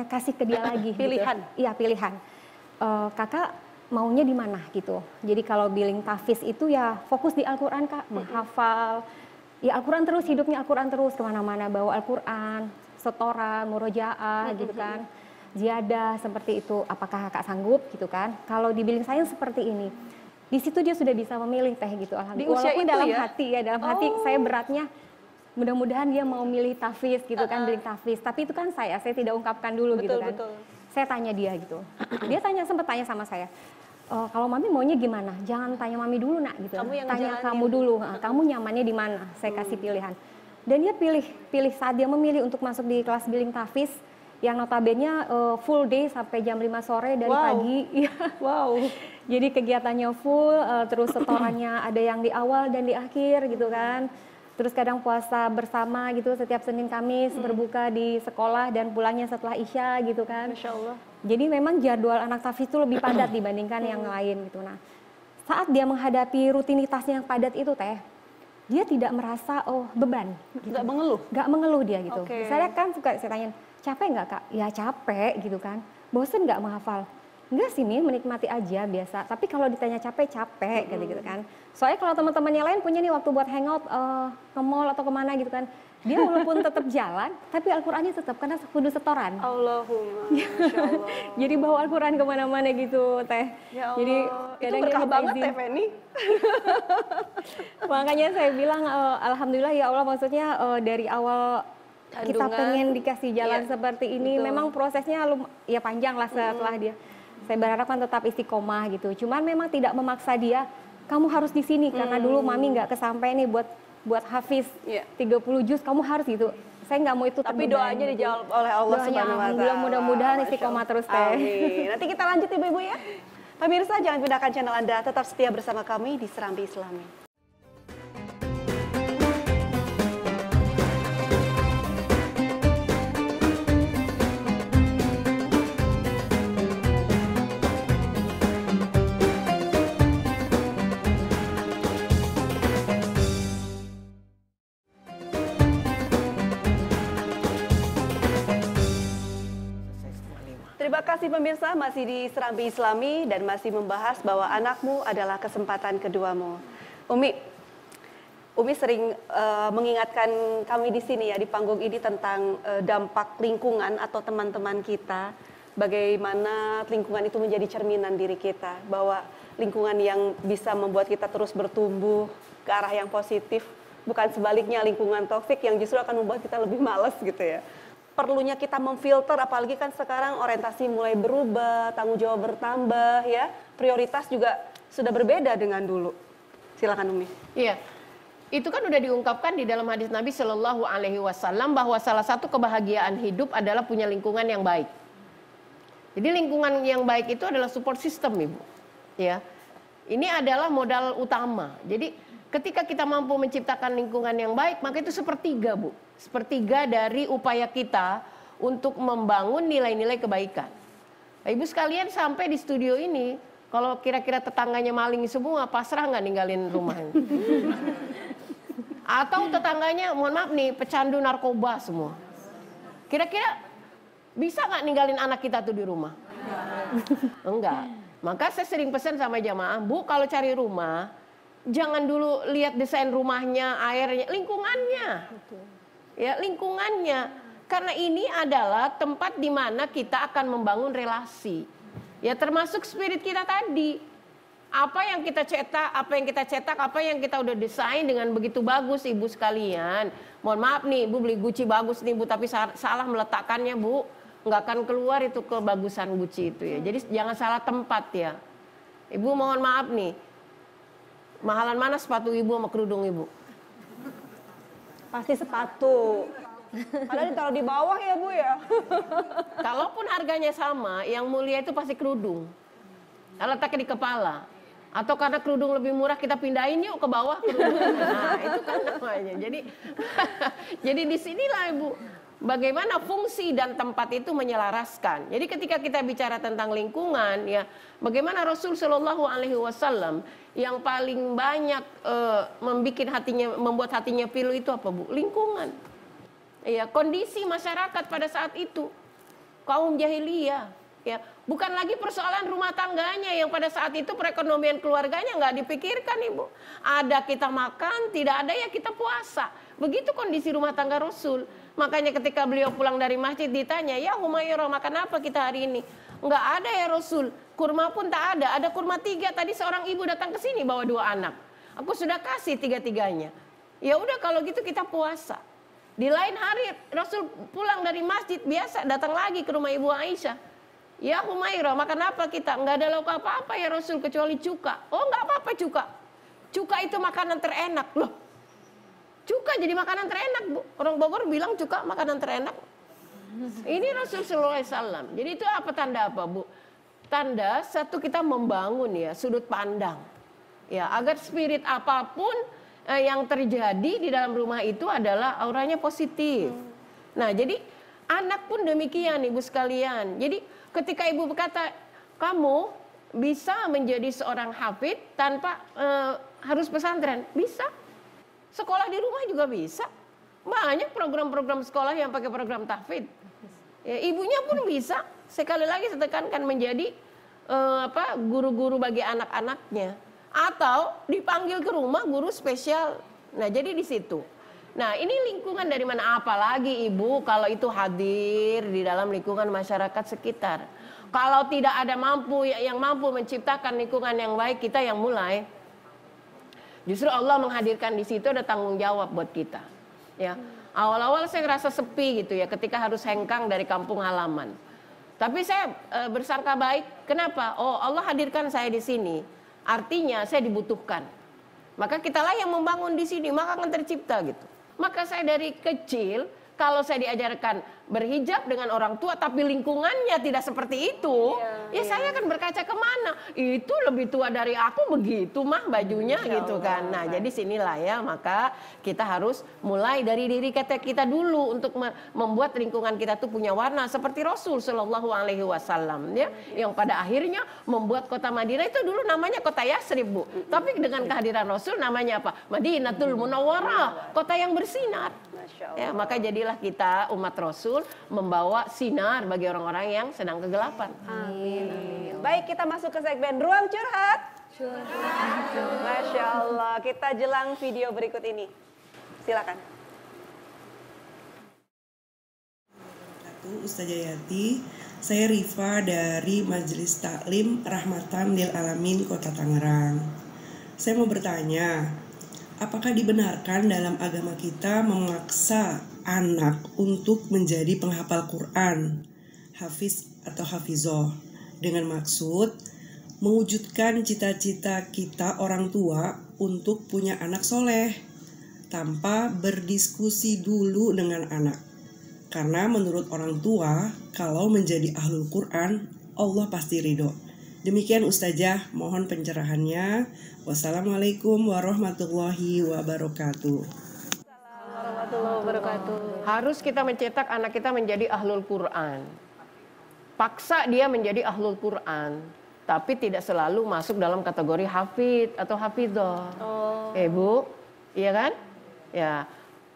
kasih ke dia lagi. Pilihan. Gitu. Iya, pilihan. Kakak maunya di mana gitu. Jadi kalau billing tahfiz itu ya fokus di Al-Qur'an Kak, menghafal. Ya Al-Qur'an terus, hidupnya Al-Qur'an terus, kemana-mana bawa Al-Qur'an, setoran, murojaah gitu kan. Ziyadah seperti itu, apakah kakak sanggup gitu kan. Kalau di billing science seperti ini. Di situ dia sudah bisa memilih teh gitu, alhamdulillah. Di usia walaupun itu dalam ya? hati ya, dalam hati saya beratnya mudah-mudahan dia mau milih tahfiz gitu kan, billing tahfiz. Tapi itu kan saya tidak ungkapkan dulu gitu kan. Betul. Saya tanya dia gitu. Dia sempat tanya sama saya. Kalau mami maunya gimana? Jangan tanya mami dulu nak gitu. Kamu yang tanya ngejalanin. kamu dulu. Kamu nyamannya di mana? Saya kasih pilihan. Dan dia pilih saat dia memilih untuk masuk di kelas billing tahfiz yang notabene full day sampai jam 5 sore dari pagi. Wow. Jadi kegiatannya full, terus setorannya ada yang di awal dan di akhir gitu kan. Terus kadang puasa bersama gitu setiap Senin Kamis berbuka di sekolah dan pulangnya setelah Isya gitu kan. Masya Allah. Jadi memang jadwal anak tahfiz itu lebih padat dibandingkan yang lain gitu. Nah, saat dia menghadapi rutinitasnya yang padat itu teh, dia tidak merasa beban. Gitu. Nggak mengeluh? Nggak mengeluh dia gitu. Oke. Saya kan suka saya tanya, capek nggak Kak? Ya capek gitu kan. Bosen nggak menghafal? Enggak sih, menikmati aja biasa. Tapi kalau ditanya capek gitu kan. Soalnya kalau teman-teman yang lain punya nih waktu buat hangout ke mall atau kemana gitu kan. Dia walaupun tetap jalan, tapi Al-Qur'annya tetap karena kudu setoran. Allahumma, Masya Allah. Jadi bawa Al-Qur'an kemana-mana gitu teh. Ya Allah. Jadi itu berkah minta banget izin. Teh Feni. Makanya saya bilang alhamdulillah ya Allah, maksudnya dari awal kita Kandungan. pengen dikasih jalan Iya, seperti ini. betul. Memang prosesnya ya panjang lah setelah dia. Saya berharap kan tetap istiqomah gitu. Cuman memang tidak memaksa dia, kamu harus di sini karena dulu mami nggak kesampai nih buat hafiz Iya. 30 juz, kamu harus gitu. Saya nggak mau itu Tapi terbeban doanya gitu. dijawab oleh Allah Doanya, Subhanahu wa Ta'ala. alhamdulillah, mudah-mudahan Masya istiqomah Allah. terus teh. Amin. Nanti kita lanjut Ibu-ibu ya. Pemirsa jangan pindahkan channel Anda, tetap setia bersama kami di Serambi Islami. Terima kasih pemirsa, masih di Serambi Islami dan masih membahas bahwa anakmu adalah kesempatan keduamu. Umi sering mengingatkan kami di sini ya, di panggung ini tentang dampak lingkungan atau teman-teman kita. Bagaimana lingkungan itu menjadi cerminan diri kita. Bahwa lingkungan yang bisa membuat kita terus bertumbuh ke arah yang positif. Bukan sebaliknya lingkungan toksik yang justru akan membuat kita lebih malas gitu ya. Perlunya kita memfilter, apalagi kan sekarang orientasi mulai berubah, tanggung jawab bertambah ya, prioritas juga sudah berbeda dengan dulu. Silakan Umi. Iya, itu kan udah diungkapkan di dalam hadis Nabi Shallallahu Alaihi Wasallam bahwa salah satu kebahagiaan hidup adalah punya lingkungan yang baik. Jadi lingkungan yang baik itu adalah support system, Ibu. Ya, ini adalah modal utama. Jadi ketika kita mampu menciptakan lingkungan yang baik, maka itu sepertiga, Bu. Sepertiga dari upaya kita untuk membangun nilai-nilai kebaikan. Nah, Ibu sekalian sampai di studio ini, kalau kira-kira tetangganya maling semua, pasrah nggak ninggalin rumah ini? Atau tetangganya, mohon maaf nih, pecandu narkoba semua. Kira-kira bisa nggak ninggalin anak kita tuh di rumah? Enggak. Maka saya sering pesan sama jamaah, Bu, kalau cari rumah, jangan dulu lihat desain rumahnya, airnya, lingkungannya. Ya, lingkungannya. Karena ini adalah tempat di mana kita akan membangun relasi. Ya, termasuk spirit kita tadi. Apa yang kita cetak, apa yang kita udah desain dengan begitu bagus, Ibu sekalian. Mohon maaf nih, Ibu beli Gucci bagus nih, Bu, tapi salah meletakkannya, Bu. Nggak akan keluar itu kebagusan Gucci itu ya. Jadi jangan salah tempat ya. Ibu mohon maaf nih. Mahalan mana sepatu Ibu sama kerudung Ibu? Pasti sepatu. Padahal ditaruh di bawah ya Bu ya. Kalaupun harganya sama, yang mulia itu pasti kerudung. Letaknya di kepala. Atau karena kerudung lebih murah kita pindahin yuk ke bawah kerudung. Nah itu kan namanya. Jadi disinilah Ibu. Bagaimana fungsi dan tempat itu menyelaraskan. Jadi ketika kita bicara tentang lingkungan, ya, bagaimana Rasul Shallallahu Alaihi Wasallam yang paling banyak membuat hatinya pilu itu apa Bu? Lingkungan. Ya, kondisi masyarakat pada saat itu, kaum jahiliyah, ya, bukan lagi persoalan rumah tangganya yang pada saat itu perekonomian keluarganya nggak dipikirkan, Ibu. Ada kita makan, tidak ada ya kita puasa. Begitu kondisi rumah tangga Rasul. Makanya ketika beliau pulang dari masjid ditanya, ya Humairah, makan apa kita hari ini? Nggak ada ya Rasul, kurma pun tak ada kurma 3. Tadi seorang ibu datang ke sini bawa 2 anak. Aku sudah kasih 3-tiganya. Ya udah kalau gitu kita puasa. Di lain hari Rasul pulang dari masjid biasa datang lagi ke rumah Ibu Aisyah. Ya Humairah, makan apa kita? Nggak ada lauk apa-apa ya Rasul kecuali cuka. Oh nggak apa-apa cuka. Cuka itu makanan terenak. Loh, cuka jadi makanan terenak, Bu. Orang Bogor bilang cuka makanan terenak. Ini Rasul sallallahu alaihi wasallam. Jadi itu apa tanda apa, Bu? Tanda satu, kita membangun ya sudut pandang. Ya, agar spirit apapun yang terjadi di dalam rumah itu adalah auranya positif. Nah, jadi anak pun demikian, Ibu sekalian. Jadi ketika Ibu berkata, kamu bisa menjadi seorang hafid tanpa harus pesantren, bisa. Sekolah di rumah juga bisa. Banyak program-program sekolah yang pakai program tahfidz. Ya, ibunya pun bisa. Sekali lagi saya tekankan, menjadi guru-guru bagi anak-anaknya. Atau dipanggil ke rumah guru spesial. Nah, jadi di situ. Nah, ini lingkungan dari mana? Apalagi Ibu kalau itu hadir di dalam lingkungan masyarakat sekitar. Kalau tidak ada yang mampu menciptakan lingkungan yang baik, kita yang mulai. Justru Allah menghadirkan di situ ada tanggung jawab buat kita. Ya, awal-awal saya ngerasa sepi gitu ya, ketika harus hengkang dari kampung halaman. Tapi saya bersangka baik. Kenapa? Oh, Allah hadirkan saya di sini. Artinya saya dibutuhkan. Maka kitalah yang membangun di sini, maka akan tercipta gitu. Maka saya dari kecil, kalau saya diajarkan berhijab dengan orang tua tapi lingkungannya tidak seperti itu, saya akan berkaca kemana? Itu lebih tua dari aku begitu mah bajunya gitu kan. Nah, jadi sinilah ya, maka kita harus mulai dari diri kita dulu untuk membuat lingkungan kita tuh punya warna seperti Rasul Shallallahu Alaihi Wasallam ya, yang pada akhirnya membuat kota Madinah itu dulu namanya kota Yasrib, Bu. Tapi dengan kehadiran Rasul namanya apa? Madinatul Munawwarah, kota yang bersinar. Ya, maka jadilah kita umat Rasul membawa sinar bagi orang-orang yang sedang kegelapan. Amin. Baik, kita masuk ke segmen Ruang Curhat. Masya Allah, kita jelang video berikut ini. Silakan. Ustazah Yati, saya Rifa dari Majelis Taklim Rahmatan Lil Alamin Kota Tangerang. Saya mau bertanya, apakah dibenarkan dalam agama kita memaksa anak untuk menjadi penghafal Quran, hafiz atau hafizoh, dengan maksud mewujudkan cita-cita kita orang tua untuk punya anak soleh tanpa berdiskusi dulu dengan anak? Karena menurut orang tua, kalau menjadi ahlul Quran, Allah pasti ridho. Demikian Ustazah, mohon pencerahannya. Wassalamualaikum warahmatullahi wabarakatuh. Warahmatullahi wabarakatuh. Harus kita mencetak anak kita menjadi ahlul Quran. Paksa dia menjadi ahlul Quran, tapi tidak selalu masuk dalam kategori hafid atau hafidhoh. Bu, iya kan? Ya,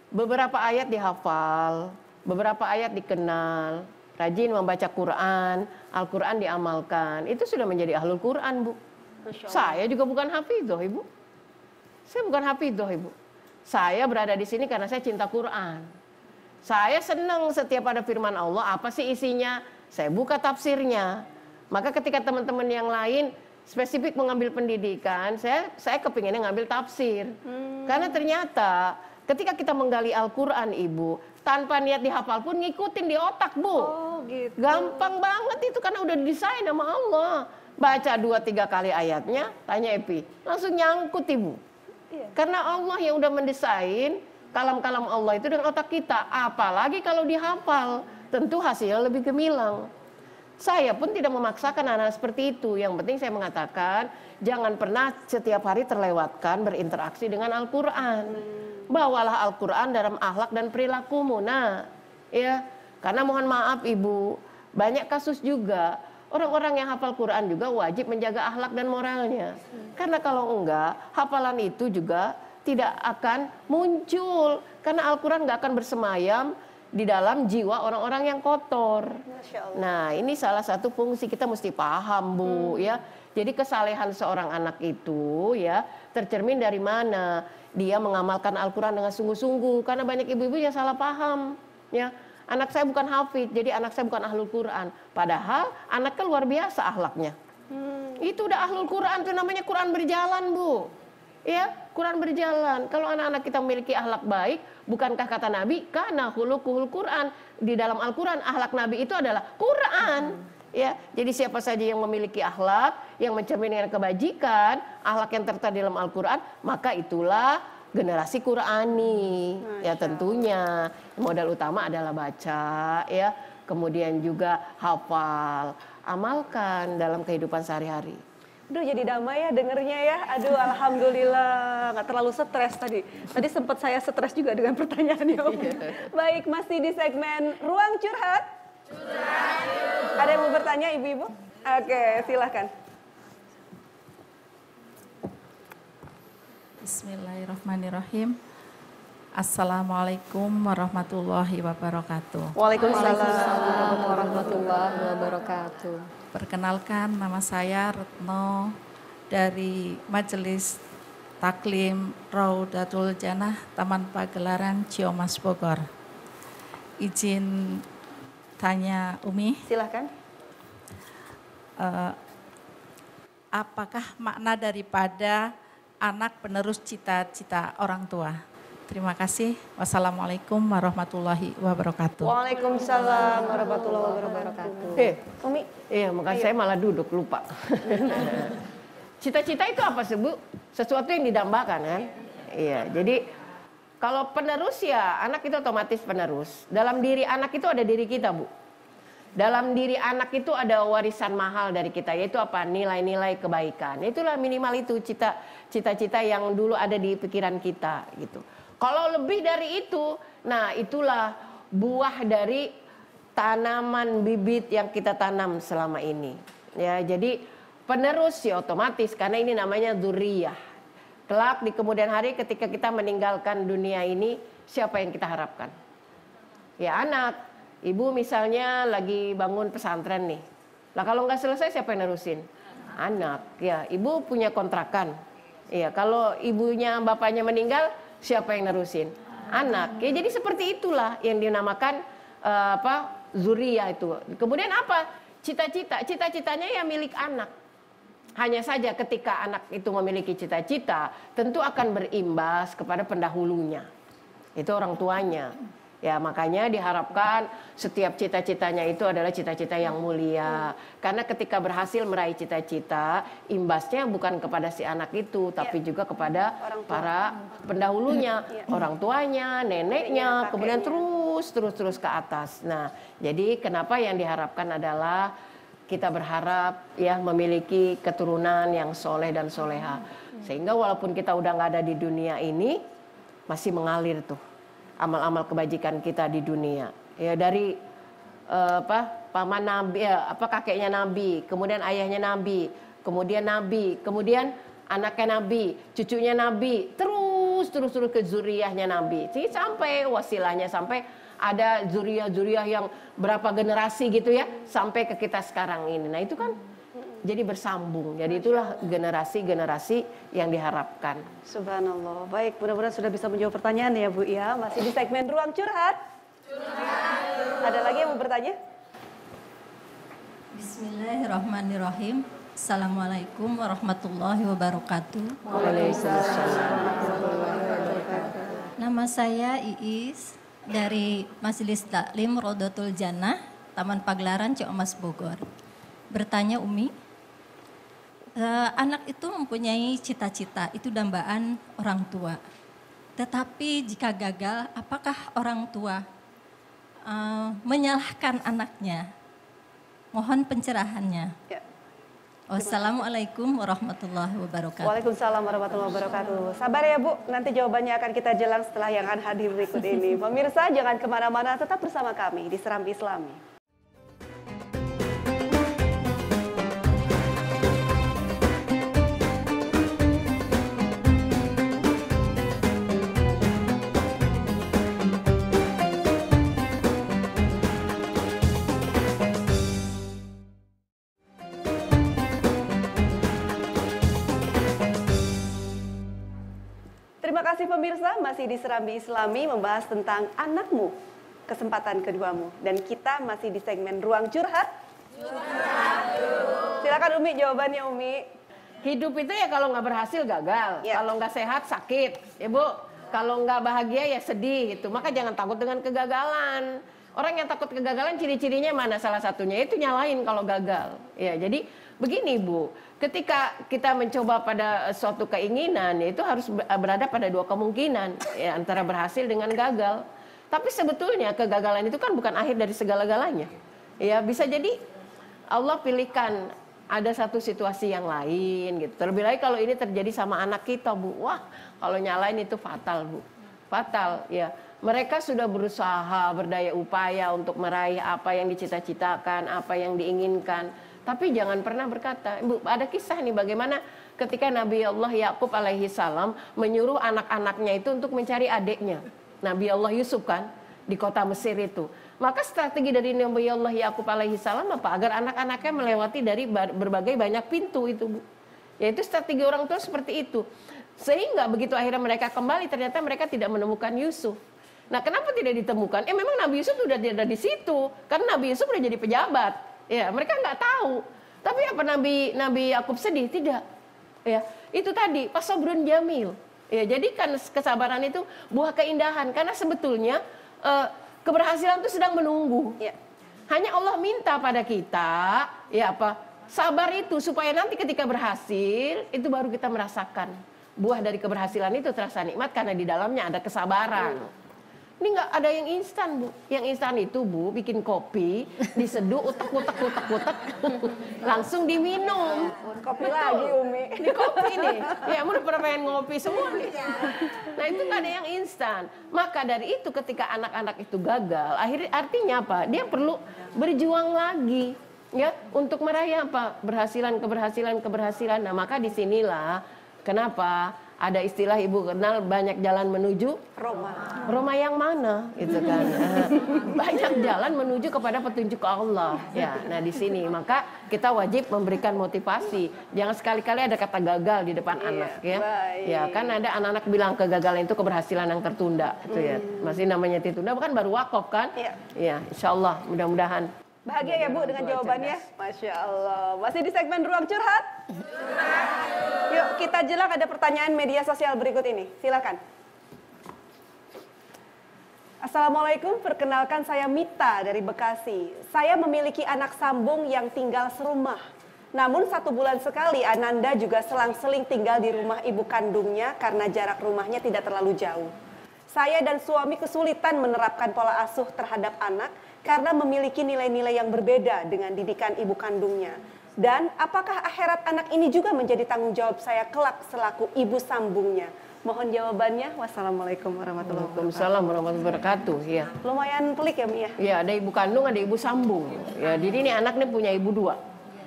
beberapa ayat dihafal, beberapa ayat dikenal, rajin membaca Quran, Al-Quran diamalkan, itu sudah menjadi ahlul Quran, Bu. Saya juga bukan hafidhoh, Ibu. Saya bukan hafidhoh, Ibu. Saya berada di sini karena saya cinta Quran. Saya senang setiap ada firman Allah, apa sih isinya? Saya buka tafsirnya. Maka ketika teman-teman yang lain spesifik mengambil pendidikan, saya kepinginnya ngambil tafsir. Karena ternyata ketika kita menggali Al-Quran, Ibu, tanpa niat dihafal pun ngikutin di otak, Bu. Oh, gitu. Gampang banget itu karena udah didesain sama Allah. Baca 2-3 kali ayatnya, tanya Epi, langsung nyangkut, Ibu. Karena Allah yang udah mendesain kalam-kalam Allah itu dengan otak kita. Apalagi kalau dihafal, tentu hasilnya lebih gemilang. Saya pun tidak memaksakan anak seperti itu. Yang penting saya mengatakan, jangan pernah setiap hari terlewatkan berinteraksi dengan Al-Quran. Bawalah Al-Quran dalam akhlak dan perilakumu. Nah, ya, karena mohon maaf Ibu, banyak kasus juga orang-orang yang hafal Quran juga wajib menjaga akhlak dan moralnya. Karena kalau enggak, hafalan itu juga tidak akan muncul. Karena Al-Quran nggak akan bersemayam di dalam jiwa orang-orang yang kotor. Masya Allah. Nah, ini salah satu fungsi kita mesti paham, Bu, ya. Jadi kesalehan seorang anak itu ya tercermin dari mana? Dia mengamalkan Al-Qur'an dengan sungguh-sungguh, karena banyak ibu-ibu yang salah paham, ya. Anak saya bukan hafid, jadi anak saya bukan ahlul Quran. Padahal anaknya luar biasa akhlaknya. Itu udah ahlul Quran, itu namanya Quran berjalan, Bu. Ya, Quran berjalan. Kalau anak-anak kita memiliki akhlak baik, bukankah kata Nabi, kana khuluquhul Quran, di dalam Al-Quran akhlak Nabi itu adalah Quran. Ya, jadi siapa saja yang memiliki akhlak yang mencerminkan kebajikan, akhlak yang tertera di dalam Al-Quran, maka itulah generasi Qurani. Ya, tentunya modal utama adalah baca, ya, kemudian juga hafal, amalkan dalam kehidupan sehari-hari. Aduh, jadi damai ya dengernya ya. Aduh, alhamdulillah nggak terlalu stres tadi. Tadi sempat saya stres juga dengan pertanyaannya. Baik, masih di segmen Ruang Curhat. Ada yang mau bertanya, ibu-ibu? Oke, silahkan. Bismillahirrahmanirrahim. Assalamualaikum warahmatullahi wabarakatuh. Waalaikumsalam warahmatullahi wabarakatuh. Perkenalkan, nama saya Retno dari Majelis Taklim Raudatul Jannah Taman Pagelaran Ciamas Bogor. Izin tanya Umi, Silahkan. apakah makna daripada anak penerus cita-cita orang tua? Terima kasih. Wassalamualaikum warahmatullahi wabarakatuh. Waalaikumsalam warahmatullahi wabarakatuh. Umi, Iya, makanya saya malah duduk lupa. Cita-cita itu apa sih, Bu? Sesuatu yang didambakan kan? Iya, jadi kalau penerus ya anak itu otomatis penerus. Dalam diri anak itu ada diri kita, Bu. Dalam diri anak itu ada warisan mahal dari kita, yaitu apa? Nilai-nilai kebaikan. Itulah minimal itu cita-cita yang dulu ada di pikiran kita gitu. Kalau lebih dari itu, nah itulah buah dari tanaman bibit yang kita tanam selama ini. Ya, jadi penerus ya otomatis karena ini namanya dzurriyyah. Kelak di kemudian hari ketika kita meninggalkan dunia ini, siapa yang kita harapkan? Ya anak. Ibu misalnya lagi bangun pesantren nih. Lah kalau nggak selesai siapa yang nerusin? Anak. Ya, ibu punya kontrakan. Iya, kalau ibunya bapaknya meninggal, siapa yang nerusin? Anak. Ya, jadi seperti itulah yang dinamakan dzurriyyah itu. Kemudian apa? Cita-cita. Cita-citanya ya milik anak. Hanya saja ketika anak itu memiliki cita-cita, tentu akan berimbas kepada pendahulunya. Itu orang tuanya. Ya, makanya diharapkan setiap cita-citanya itu adalah cita-cita yang mulia. Karena ketika berhasil meraih cita-cita, imbasnya bukan kepada si anak itu, tapi juga kepada para pendahulunya, orang tuanya, neneknya, kemudian terus ke atas. Nah, jadi kenapa yang diharapkan adalah kita berharap ya memiliki keturunan yang soleh dan soleha. Sehingga walaupun kita udah nggak ada di dunia ini, masih mengalir tuh amal-amal kebajikan kita di dunia. Ya dari paman Nabi, kakeknya Nabi, kemudian ayahnya Nabi, kemudian anaknya Nabi, cucunya Nabi, terus ke zuriyahnya Nabi. Jadi sampai wasilahnya sampai ada zuriyah yang berapa generasi gitu ya, sampai ke kita sekarang ini. Nah, itu kan jadi bersambung. Jadi itulah generasi-generasi yang diharapkan. Subhanallah. Baik, mudah-mudahan sudah bisa menjawab pertanyaan ya, Bu ya. Masih di segmen Ruang Curhat. Ada lagi yang mau bertanya? Bismillahirrahmanirrahim. Assalamualaikum warahmatullahi wabarakatuh. Nama saya Iis dari Majelis Taklim Raudatul Jannah, Taman Pagelaran Ciamas Bogor. Bertanya Umi, anak itu mempunyai cita-cita, itu dambaan orang tua. Tetapi jika gagal, apakah orang tua menyalahkan anaknya? Mohon pencerahannya. Ya. Wassalamualaikum warahmatullahi wabarakatuh. Waalaikumsalam warahmatullahi wabarakatuh. Sabar ya Bu, nanti jawabannya akan kita jelang setelah yang akan hadir berikut ini. Pemirsa jangan kemana-mana, tetap bersama kami di Serambi Islami. Terima kasih pemirsa, masih di Serambi Islami membahas tentang anakmu, kesempatan keduamu. Dan kita masih di segmen Ruang Curhat. Silakan Umi, jawabannya Umi. Hidup itu ya kalau nggak berhasil gagal, Ya. kalau nggak sehat sakit, ya Bu. Kalau nggak bahagia ya sedih gitu. Maka jangan takut dengan kegagalan. Orang yang takut kegagalan ciri-cirinya mana? Salah satunya itu nyalain kalau gagal. Ya, jadi begini Bu, ketika kita mencoba pada suatu keinginan, itu harus berada pada dua kemungkinan, ya, antara berhasil dengan gagal. Tapi sebetulnya kegagalan itu kan bukan akhir dari segala-galanya. Ya, bisa jadi Allah pilihkan ada satu situasi yang lain gitu. Terlebih lagi kalau ini terjadi sama anak kita, Bu. Wah, kalau nyalain itu fatal, Bu. Fatal, ya. Mereka sudah berusaha, berdaya upaya untuk meraih apa yang dicita-citakan, apa yang diinginkan. Tapi jangan pernah berkata, Bu, ada kisah nih bagaimana ketika Nabi Allah Yakub alaihi salam menyuruh anak-anaknya itu untuk mencari adiknya. Nabi Allah Yusuf kan di kota Mesir itu. Maka strategi dari Nabi Allah Yakub alaihi salam apa? Agar anak-anaknya melewati dari berbagai banyak pintu itu, Bu. Yaitu strategi orang tua seperti itu. Sehingga begitu akhirnya mereka kembali ternyata mereka tidak menemukan Yusuf. Nah, kenapa tidak ditemukan? Memang Nabi Yusuf sudah ada di situ. Karena Nabi Yusuf sudah jadi pejabat. Ya, mereka nggak tahu. Tapi apa Nabi Yakub sedih? Tidak. Ya, itu tadi fasabrun jamil. Ya, jadikan kesabaran itu buah keindahan. Karena sebetulnya keberhasilan itu sedang menunggu. Ya. Hanya Allah minta pada kita, ya apa? Sabar itu supaya nanti ketika berhasil itu baru kita merasakan buah dari keberhasilan itu terasa nikmat karena di dalamnya ada kesabaran. Ini nggak ada yang instan, Bu. Yang instan itu, Bu, bikin kopi, diseduh, utek, langsung diminum. Kopi lagi Umi. Ini kopi nih. Ya, udah pernah pengen ngopi semua nih. Nah, itu nggak ada yang instan. Maka dari itu ketika anak-anak itu gagal, artinya apa? Dia perlu berjuang lagi. Ya, untuk meraih apa? Keberhasilan. Nah, maka disinilah kenapa ada istilah Ibu kenal banyak jalan menuju Roma. Roma yang mana gitu kan. Banyak jalan menuju kepada petunjuk Allah. Ya, nah di sini maka kita wajib memberikan motivasi. Jangan sekali-kali ada kata gagal di depan anak ya. Baik. Ya, kan ada anak-anak bilang kegagalan itu keberhasilan yang tertunda itu ya. Masih namanya tertunda bukan baru wakaf kan? Iya. Ya, insyaallah mudah-mudahan Bahagia ya Bu dengan jawabannya? Masya Allah. Masih di segmen Ruang Curhat? Yuk kita jelak ada pertanyaan media sosial berikut ini. Silakan. Assalamualaikum, perkenalkan saya Mita dari Bekasi. Saya memiliki anak sambung yang tinggal serumah. Namun 1 bulan sekali Ananda juga selang-seling tinggal di rumah ibu kandungnya karena jarak rumahnya tidak terlalu jauh. Saya dan suami kesulitan menerapkan pola asuh terhadap anak karena memiliki nilai-nilai yang berbeda dengan didikan ibu kandungnya. Dan apakah akhirat anak ini juga menjadi tanggung jawab saya kelak selaku ibu sambungnya? Mohon jawabannya. Wassalamualaikum warahmatullahi wabarakatuh. Waalaikumsalam warahmatullahi wabarakatuh. Ya. Lumayan pelik ya Mi ya? Ya, ada ibu kandung, ada ibu sambung. Ya, jadi ini anak nih punya ibu dua.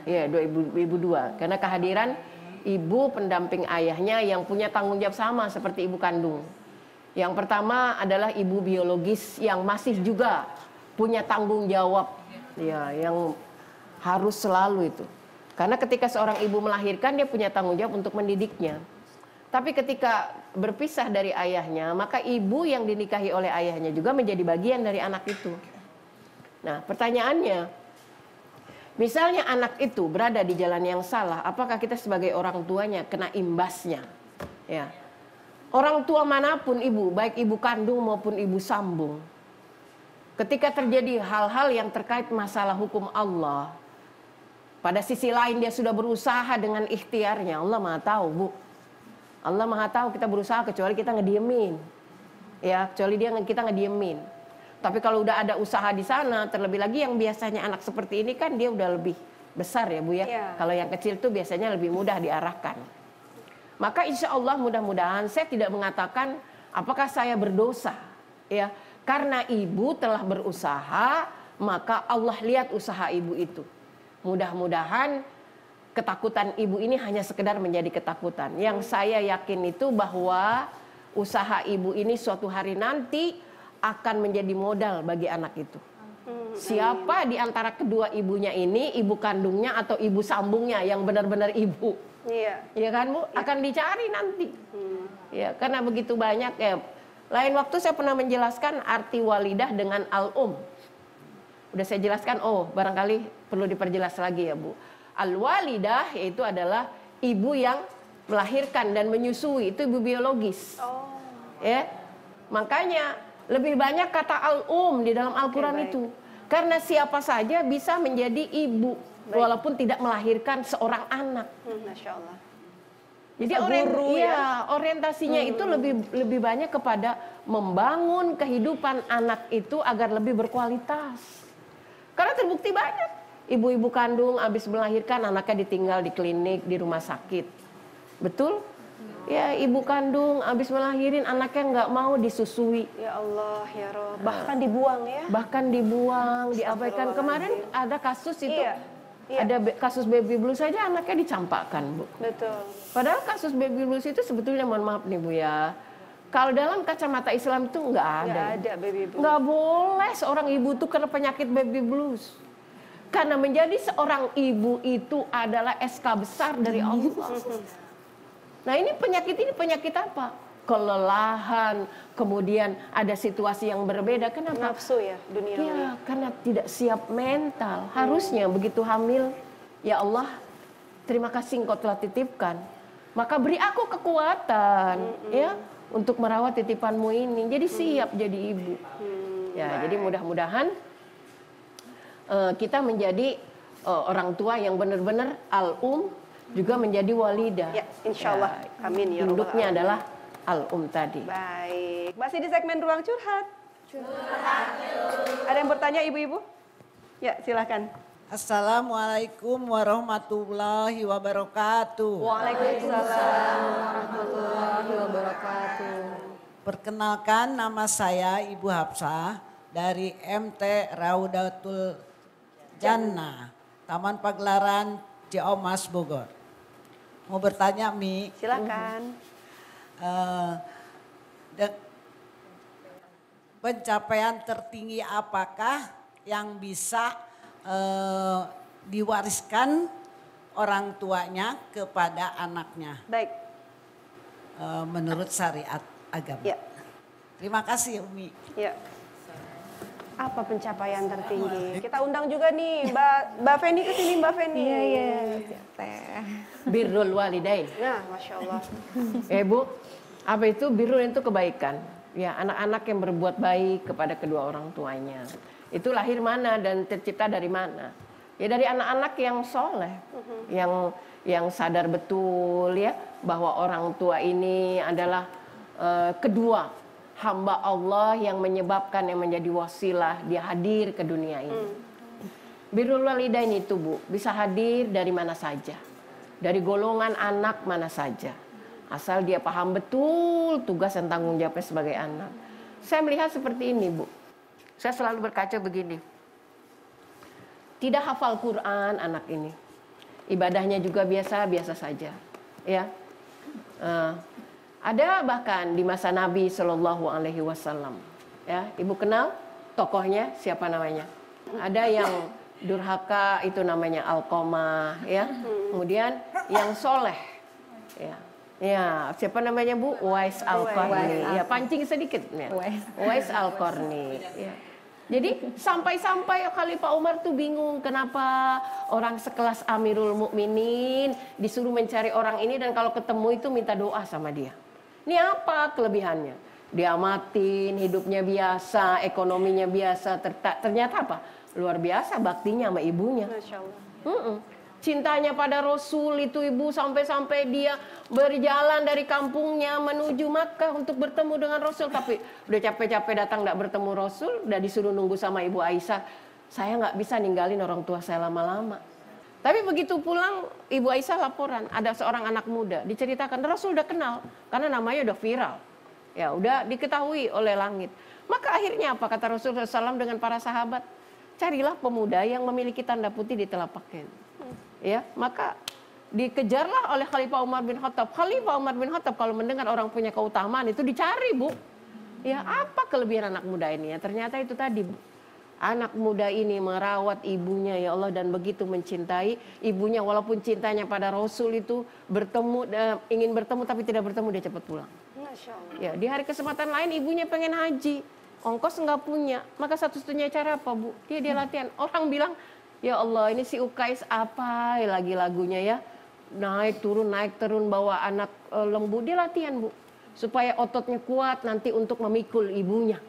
Ya, ibu dua. Karena kehadiran ibu pendamping ayahnya yang punya tanggung jawab sama seperti ibu kandung. Yang pertama adalah ibu biologis yang masih juga punya tanggung jawab. Ya, yang harus selalu itu. Karena ketika seorang ibu melahirkan dia punya tanggung jawab untuk mendidiknya. Tapi ketika berpisah dari ayahnya, maka ibu yang dinikahi oleh ayahnya juga menjadi bagian dari anak itu. Nah, pertanyaannya, misalnya anak itu berada di jalan yang salah, apakah kita sebagai orang tuanya kena imbasnya? Ya. Orang tua manapun ibu, baik ibu kandung maupun ibu sambung, ketika terjadi hal-hal yang terkait masalah hukum Allah, pada sisi lain dia sudah berusaha dengan ikhtiarnya. Allah Maha tahu, Bu. Allah Maha tahu kita berusaha kecuali kita ngediemin. Ya, kecuali kita ngediemin. Tapi kalau udah ada usaha di sana, terlebih lagi yang biasanya anak seperti ini kan dia udah lebih besar ya Bu ya. Iya. Kalau yang kecil tuh biasanya lebih mudah diarahkan. Maka insya Allah mudah-mudahan saya tidak mengatakan apakah saya berdosa. Ya, karena ibu telah berusaha, maka Allah lihat usaha ibu itu. Mudah-mudahan ketakutan ibu ini hanya sekedar menjadi ketakutan. Yang saya yakin itu bahwa usaha ibu ini suatu hari nanti akan menjadi modal bagi anak itu. Siapa di antara kedua ibunya ini, ibu kandungnya atau ibu sambungnya yang benar-benar ibu? Iya. Ya kan Bu, akan dicari nanti. Ya, karena begitu banyak ya. Lain waktu saya pernah menjelaskan arti walidah dengan al-um. Udah saya jelaskan, barangkali perlu diperjelas lagi ya Bu. Al-walidah yaitu adalah ibu yang melahirkan dan menyusui, itu ibu biologis. Ya. Makanya lebih banyak kata al-um di dalam Al-Qur'an itu. Karena siapa saja bisa menjadi ibu walaupun tidak melahirkan seorang anak. Masya Allah. Jadi Guru, orientasinya itu lebih banyak kepada membangun kehidupan anak itu agar lebih berkualitas. Karena terbukti banyak ibu-ibu kandung habis melahirkan anaknya ditinggal di klinik, di rumah sakit. Betul? Ya, ibu kandung habis melahirin anaknya nggak mau disusui. Ya Allah, ya Rob. Bahkan dibuang ya. Bahkan dibuang, diabaikan. Kemarin ada kasus itu. Ada kasus baby blues saja anaknya dicampakkan, Bu. Betul. Padahal kasus baby blues itu sebetulnya, mohon maaf nih Bu ya, kalau dalam kacamata Islam itu nggak ada. Nggak ada baby blues. Nggak boleh seorang ibu tuh kena penyakit baby blues. Karena menjadi seorang ibu itu adalah SK besar dari Allah. Nah ini penyakit apa? Kelelahan, kemudian ada situasi yang berbeda. Kenapa? Nafsu ya, dunia. Ya, karena tidak siap mental. Harusnya begitu hamil, ya Allah, terima kasih Engkau telah titipkan. Maka beri aku kekuatan, ya, untuk merawat titipanmu ini. Jadi siap jadi ibu. Ya, jadi mudah-mudahan kita menjadi orang tua yang benar-benar al-um, juga menjadi walidah. Ya, insya Allah. Amin ya Rabbal Induknya Alamin. adalah al-um tadi. Baik, masih di segmen Ruang Curhat. Ada yang bertanya ibu-ibu? Ya, silakan. Assalamualaikum warahmatullahi wabarakatuh. Waalaikumsalam warahmatullahi wabarakatuh. Perkenalkan, nama saya Ibu Hapsah dari MT Raudatul Jannah, Taman Pagelaran Ciamas, Bogor. Mau bertanya, Mi? Silakan. Pencapaian tertinggi apakah yang bisa diwariskan orang tuanya kepada anaknya? Baik. Menurut syariat agama. Ya. Terima kasih, Umi. Ya. Apa pencapaian tertinggi? Kita undang juga nih Mbak Feni ke sini, Mbak Feni. Iya. Birrul walidain. Nah, Masya Allah. Bu, apa itu birrul itu kebaikan. Ya, anak-anak yang berbuat baik kepada kedua orang tuanya. Itu lahir mana dan tercipta dari mana? Ya dari anak-anak yang soleh, yang sadar betul ya bahwa orang tua ini adalah kedua hamba Allah yang menyebabkan yang menjadi wasilah dia hadir ke dunia ini. Birrul walidain itu Bu bisa hadir dari mana saja, dari golongan anak mana saja, asal dia paham betul tugas dan tanggung jawabnya sebagai anak. Saya melihat seperti ini Bu, saya selalu berkaca begini, tidak hafal Quran anak ini, ibadahnya juga biasa-biasa saja, ya. Ada bahkan di masa Nabi Shallallahu Alaihi Wasallam, ya, ibu kenal tokohnya siapa namanya? Ada yang durhaka itu namanya Alqamah, ya. Kemudian yang soleh, ya, siapa namanya Bu? Uwais Al-Qarni. Ya, pancing sedikit, ya. Uwais Al-Qarni. Ya. Jadi sampai-sampai Khalifah Umar tuh bingung kenapa orang sekelas Amirul Mukminin disuruh mencari orang ini dan kalau ketemu itu minta doa sama dia. Ini apa kelebihannya? Diamatin, hidupnya biasa, ekonominya biasa, ternyata apa? Luar biasa baktinya sama ibunya. Masya Allah. Cintanya pada Rasul itu ibu sampai-sampai dia berjalan dari kampungnya menuju Makkah untuk bertemu dengan Rasul. Tapi udah capek-capek datang nggak bertemu Rasul, udah disuruh nunggu sama Ibu Aisyah. Saya nggak bisa ninggalin orang tua saya lama-lama. Tapi begitu pulang Ibu Aisyah laporan ada seorang anak muda diceritakan Rasul udah kenal karena namanya udah viral. Ya udah diketahui oleh langit. Maka akhirnya apa kata Rasulullah SAW dengan para sahabat? Carilah pemuda yang memiliki tanda putih di telapaknya. Ya, maka dikejarlah oleh Khalifah Umar bin Khattab. Khalifah Umar bin Khattab kalau mendengar orang punya keutamaan itu dicari Bu. Ya apa kelebihan anak muda ini? Ya, ternyata itu tadi Bu. Anak muda ini merawat ibunya ya Allah dan begitu mencintai ibunya, walaupun cintanya pada Rasul itu ingin bertemu tapi tidak bertemu, dia cepat pulang. Masya Allah. Ya, di hari kesempatan lain ibunya pengen haji, ongkos nggak punya, maka satu-satunya cara apa Bu? Dia latihan. Orang bilang, ya Allah ini si Ukais apa lagi lagunya ya, naik turun bawa anak lembu, dia latihan Bu, supaya ototnya kuat nanti untuk memikul ibunya,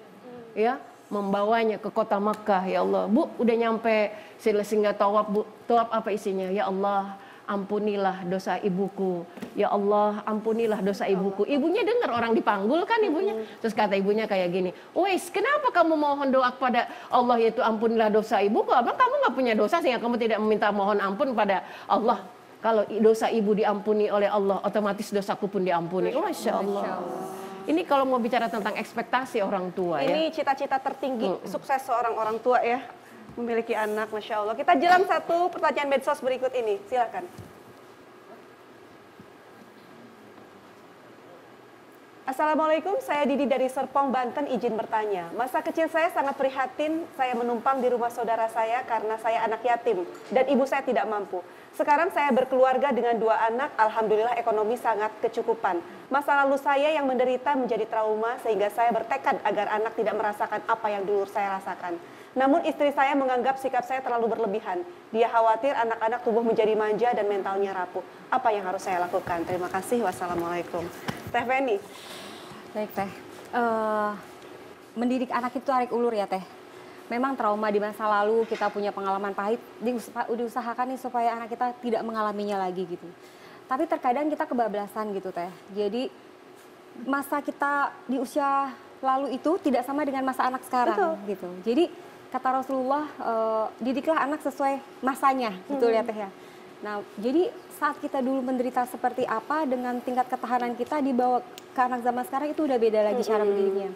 ya. Membawanya ke kota Makkah. Ya Allah, Bu udah nyampe singgah tawaf Bu, tawaf apa isinya? Ya Allah ampunilah dosa ibuku, ya Allah ampunilah dosa ibuku. Ibunya dengar orang dipanggul kan ibunya, terus kata ibunya kayak gini, wes kenapa kamu mohon doa kepada Allah yaitu ampunilah dosa ibuku? Abang kamu nggak punya dosa sehingga kamu tidak meminta mohon ampun pada Allah? Kalau dosa ibu diampuni oleh Allah, otomatis dosaku pun diampuni. Masya Allah. Ini kalau mau bicara tentang ekspektasi orang tua ya. Ini cita-cita tertinggi sukses seorang orang tua ya, memiliki anak, Masya Allah. Kita jalan satu pertanyaan medsos berikut ini, silakan. Assalamualaikum, saya Didi dari Serpong, Banten, izin bertanya. Masa kecil saya sangat prihatin, saya menumpang di rumah saudara saya karena saya anak yatim dan ibu saya tidak mampu. Sekarang saya berkeluarga dengan 2 anak, alhamdulillah ekonomi sangat kecukupan. Masa lalu saya yang menderita menjadi trauma sehingga saya bertekad agar anak tidak merasakan apa yang dulu saya rasakan. Namun istri saya menganggap sikap saya terlalu berlebihan. Dia khawatir anak-anak tumbuh menjadi manja dan mentalnya rapuh. Apa yang harus saya lakukan? Terima kasih, wassalamualaikum. Teh Feni. Baik Teh, mendidik anak itu tarik ulur ya Teh. Memang trauma di masa lalu, kita punya pengalaman pahit, diusahakan nih supaya anak kita tidak mengalaminya lagi gitu. Tapi terkadang kita kebablasan gitu Teh. Jadi masa kita di usia lalu itu tidak sama dengan masa anak sekarang. Betul. Gitu. Jadi kata Rasulullah, didiklah anak sesuai masanya gitu ya Teh ya. Nah jadi saat kita dulu menderita seperti apa dengan tingkat ketahanan kita dibawa ke anak zaman sekarang itu udah beda lagi cara mendidiknya.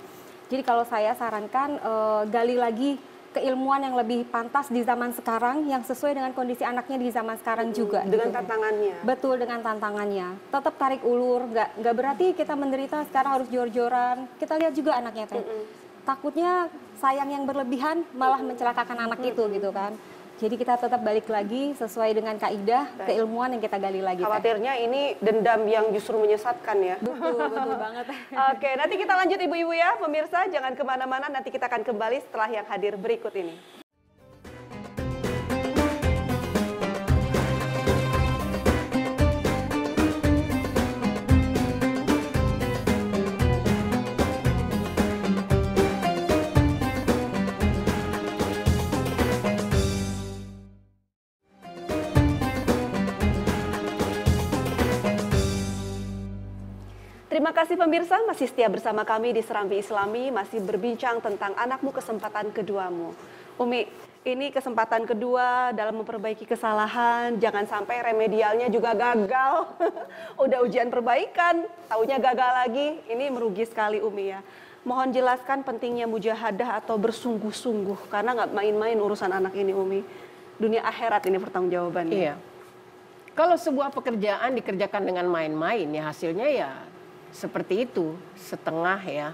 Jadi kalau saya sarankan gali lagi keilmuan yang lebih pantas di zaman sekarang yang sesuai dengan kondisi anaknya di zaman sekarang juga. Dengan gitu. tantangannya. Betul, dengan tantangannya. Tetap tarik ulur, nggak berarti kita menderita sekarang harus jor-joran. Kita lihat juga anaknya Teh. Takutnya sayang yang berlebihan malah mencelakakan anak itu gitu kan. Jadi kita tetap balik lagi sesuai dengan kaidah keilmuan yang kita gali lagi. Khawatirnya ini dendam yang justru menyesatkan ya. Betul banget. Oke, nanti kita lanjut ibu-ibu ya, pemirsa jangan kemana-mana, nanti kita akan kembali setelah yang hadir berikut ini. Terima kasih pemirsa, masih setia bersama kami di Serambi Islami, masih berbincang tentang anakmu kesempatan keduamu. Umi, ini kesempatan kedua dalam memperbaiki kesalahan, jangan sampai remedialnya juga gagal. Udah ujian perbaikan, taunya gagal lagi, ini merugi sekali Umi ya. Mohon jelaskan pentingnya mujahadah atau bersungguh-sungguh, karena nggak main-main urusan anak ini Umi. Dunia akhirat ini pertanggungjawabannya. Iya. Kalau sebuah pekerjaan dikerjakan dengan main-main ya hasilnya ya seperti itu, setengah ya.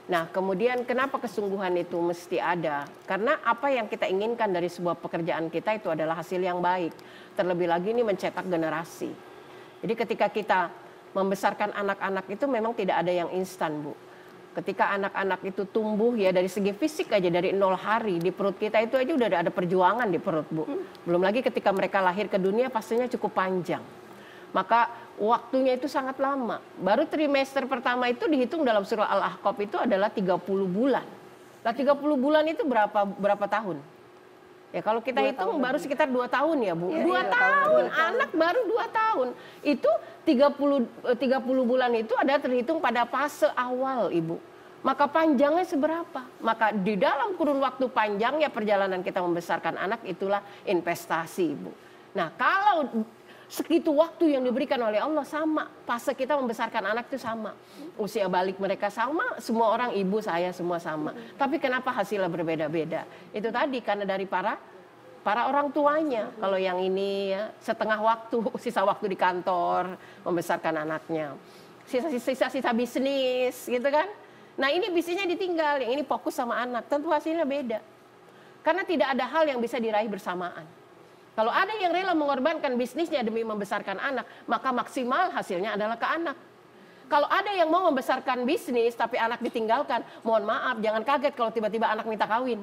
Nah kemudian kenapa kesungguhan itu mesti ada? Karena apa yang kita inginkan dari sebuah pekerjaan kita itu adalah hasil yang baik. Terlebih lagi ini mencetak generasi. Jadi ketika kita membesarkan anak-anak itu memang tidak ada yang instan Bu. Ketika anak-anak itu tumbuh ya dari segi fisik aja dari 0 hari di perut kita itu aja udah ada perjuangan di perut Bu. Belum lagi ketika mereka lahir ke dunia pastinya cukup panjang. Maka waktunya itu sangat lama. Baru trimester pertama itu dihitung dalam surah Al-Ahqaf itu adalah 30 bulan. Nah 30 bulan itu berapa tahun? Ya kalau kita hitung baru sekitar 2 tahun ya Bu. 2 tahun, anak baru 2 tahun. Itu 30 bulan itu ada terhitung pada fase awal Ibu. Maka panjangnya seberapa? Maka di dalam kurun waktu panjangnya perjalanan kita membesarkan anak itulah investasi Ibu. Nah kalau segitu waktu yang diberikan oleh Allah sama, fase kita membesarkan anak itu sama, usia balik mereka sama, semua orang ibu saya semua sama. Tapi kenapa hasilnya berbeda-beda? Itu tadi karena dari para orang tuanya. Kalau yang ini ya, setengah waktu, sisa waktu di kantor membesarkan anaknya, sisa bisnis gitu kan. Nah ini bisnisnya ditinggal, yang ini fokus sama anak, tentu hasilnya beda. Karena tidak ada hal yang bisa diraih bersamaan. Kalau ada yang rela mengorbankan bisnisnya demi membesarkan anak, maka maksimal hasilnya adalah ke anak. Kalau ada yang mau membesarkan bisnis tapi anak ditinggalkan, mohon maaf, jangan kaget kalau tiba-tiba anak minta kawin.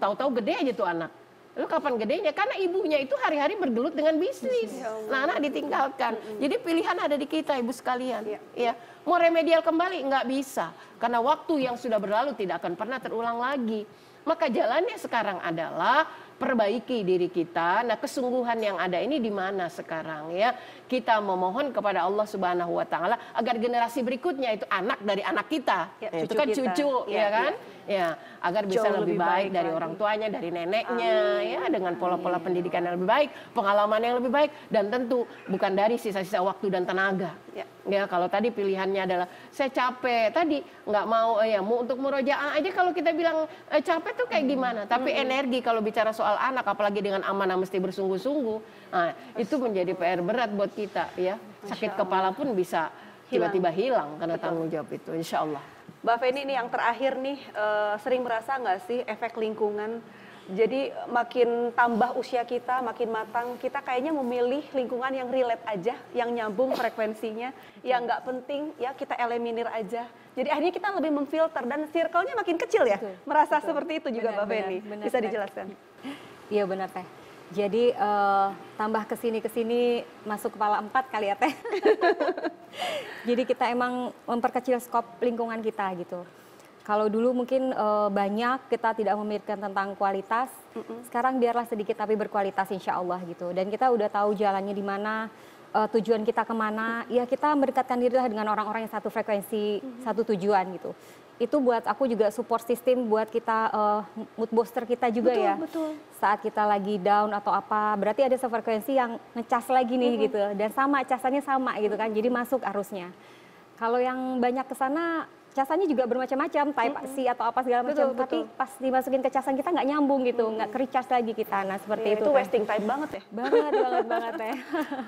Tahu-tahu gede aja tuh anak. Lalu kapan gedenya? Karena ibunya itu hari-hari bergelut dengan bisnis. Nah, anak ditinggalkan. Jadi pilihan ada di kita, ibu sekalian. Ya, mau remedial kembali nggak bisa, karena waktu yang sudah berlalu tidak akan pernah terulang lagi. Maka jalannya sekarang adalah perbaiki diri kita. Nah, kesungguhan yang ada ini di mana sekarang ya? Kita memohon kepada Allah Subhanahu wa taala agar generasi berikutnya itu anak dari anak kita. Ya, itu cucu kan kita. cucu ya kan? Ya, agar bisa Jauh lebih baik dari lagi. orang tuanya, dari neneknya ya, dengan pola-pola pendidikan yang lebih baik, pengalaman yang lebih baik, dan tentu bukan dari sisa-sisa waktu dan tenaga. Ya, kalau tadi pilihannya adalah saya capek, tadi nggak mau ya mau untuk murojaah aja, kalau kita bilang capek tuh kayak gimana? Tapi energi kalau bicara soal anak, apalagi dengan amanah mesti bersungguh-sungguh, nah, itu menjadi PR berat buat kita ya. Sakit kepala pun bisa tiba-tiba hilang karena tanggung jawab itu, insya Allah. Mbak Feni, ini yang terakhir nih, sering merasa nggak sih efek lingkungan? Jadi makin tambah usia kita, makin matang, kita kayaknya memilih lingkungan yang relate aja, yang nyambung frekuensinya, yang nggak penting ya kita eliminir aja. Jadi akhirnya kita lebih memfilter dan circle-nya makin kecil ya. Merasa seperti itu juga Mbak Feni. Bisa dijelaskan? Iya benar Teh. Jadi tambah kesini masuk kepala 4 kali ya Teh. Jadi kita emang memperkecil skop lingkungan kita gitu. Kalau dulu mungkin banyak kita tidak memikirkan tentang kualitas, sekarang biarlah sedikit tapi berkualitas insya Allah gitu. Dan kita udah tahu jalannya di mana, tujuan kita kemana, ya kita mendekatkan dirilah dengan orang-orang yang satu frekuensi, satu tujuan gitu. Itu buat aku juga support system buat kita, mood booster kita juga ya. Betul. Saat kita lagi down atau apa, berarti ada sefrekuensi yang ngecas lagi nih gitu. Dan sama, casannya sama gitu kan, jadi masuk arusnya. Kalau yang banyak ke sana, casannya juga bermacam-macam, type C atau apa segala macam. Tapi pas dimasukin ke casan kita nggak nyambung gitu, nggak ke-recharge lagi kita. Nah seperti itu. Itu wasting time banget ya? Banget ya.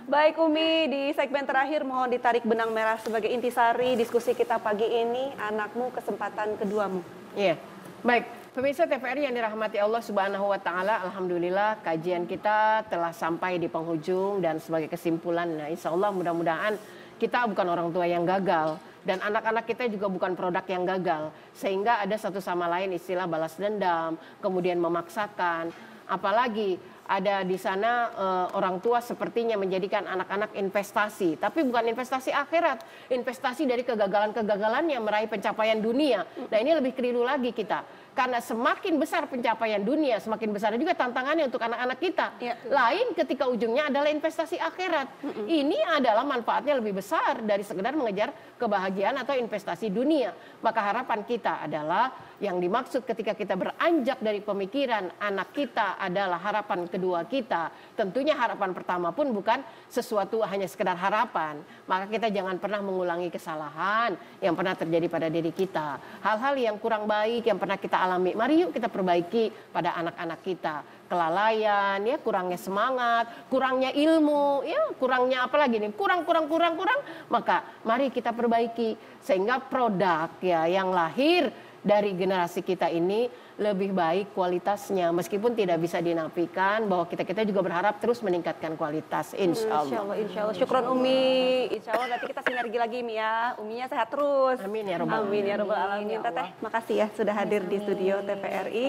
Baik Umi, di segmen terakhir mohon ditarik benang merah sebagai intisari diskusi kita pagi ini, anakmu kesempatan keduamu. Iya, baik. Pemirsa TVRI yang dirahmati Allah Subhanahu wa taala, alhamdulillah kajian kita telah sampai di penghujung dan sebagai kesimpulan, nah insya Allah mudah-mudahan kita bukan orang tua yang gagal dan anak-anak kita juga bukan produk yang gagal, sehingga ada satu sama lain istilah balas dendam, kemudian memaksakan, apalagi ada di sana orang tua sepertinya menjadikan anak-anak investasi, tapi bukan investasi akhirat, investasi dari kegagalan-kegagalannya meraih pencapaian dunia. Nah ini lebih keliru lagi kita. Karena semakin besar pencapaian dunia, semakin besar juga tantangannya untuk anak-anak kita. Lain ketika ujungnya adalah investasi akhirat. Ini adalah manfaatnya lebih besar dari sekedar mengejar kebahagiaan atau investasi dunia. Maka harapan kita adalah yang dimaksud ketika kita beranjak dari pemikiran anak kita adalah harapan kedua kita. Tentunya harapan pertama pun bukan sesuatu hanya sekedar harapan. Maka kita jangan pernah mengulangi kesalahan yang pernah terjadi pada diri kita. Hal-hal yang kurang baik yang pernah kita alami, mari yuk kita perbaiki pada anak-anak kita. Kelalaian, ya kurangnya semangat, kurangnya ilmu, ya kurangnya apa lagi nih, kurang. Maka mari kita perbaiki sehingga produk ya yang lahir dari generasi kita ini lebih baik kualitasnya, meskipun tidak bisa dinafikan bahwa kita juga berharap terus meningkatkan kualitas, insya Allah. Insya Allah. Syukron Umi. Insya Allah nanti kita sinergi lagi Umi ya. Uminya sehat terus. Amin ya Rabbal Amin ya Rabbal Alamin. Teteh, makasih ya sudah hadir di studio TVRI.